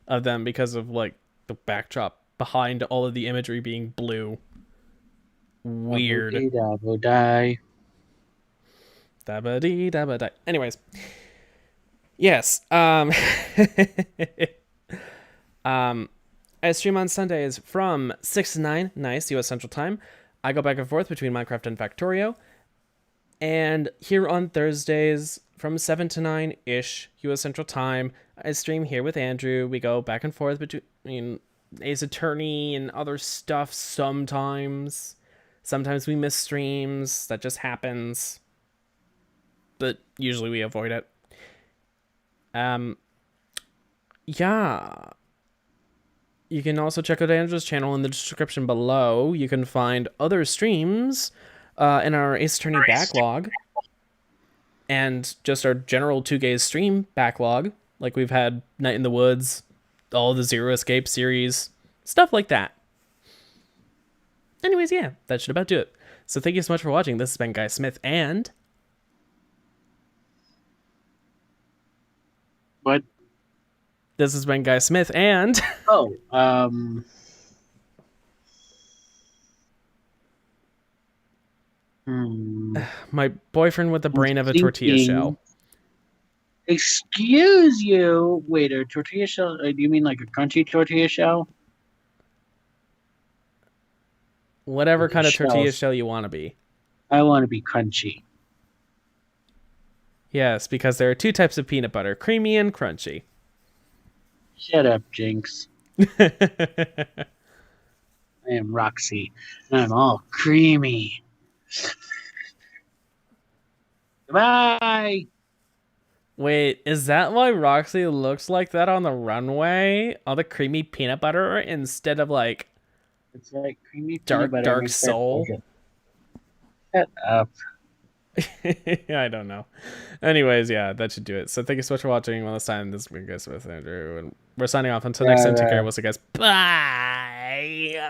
of them because of like the backdrop behind all of the imagery being blue. Weird. Dabba-dee-dabba-die. Dabba-dee-dabba-die. Anyways, yes. I stream on Sundays from 6 to 9, nice, US Central Time. I go back and forth between Minecraft and Factorio. And here on Thursdays from 7 to 9-ish, US Central Time, I stream here with Andrew. We go back and forth between Ace Attorney and other stuff sometimes. Sometimes we miss streams. That just happens. But usually we avoid it. Yeah. You can also check out Andrew's channel in the description below. You can find other streams in our Ace Attorney backlog. And just our general 2GaysStream backlog. Like we've had Night in the Woods, all the Zero Escape series, stuff like that. Anyways, yeah, that should about do it. So thank you so much for watching. This has been Guy Smith and... What? This has been Guy Smith and... Oh, my boyfriend with the brain of a tortilla shell. Excuse you. Wait, a tortilla shell? Do you mean like a crunchy tortilla shell? Whatever kind of tortilla Shells. shell you want to be. I want to be crunchy. Yes, because there are two types of peanut butter, creamy and crunchy. Shut up, Jinx. I am Roxy, and I'm all creamy. Goodbye. Wait, is that why Roxy looks like that on the runway? All the creamy peanut butter instead of like It's like creamy dark, peanut butter dark makes that soul? bullshit. Shut up. I don't know. Anyways, yeah, that should do it. So thank you so much for watching. One last time, this has been Guy Smith and Andrew, and we're signing off. Until next time, take care. We'll see you guys. Bye.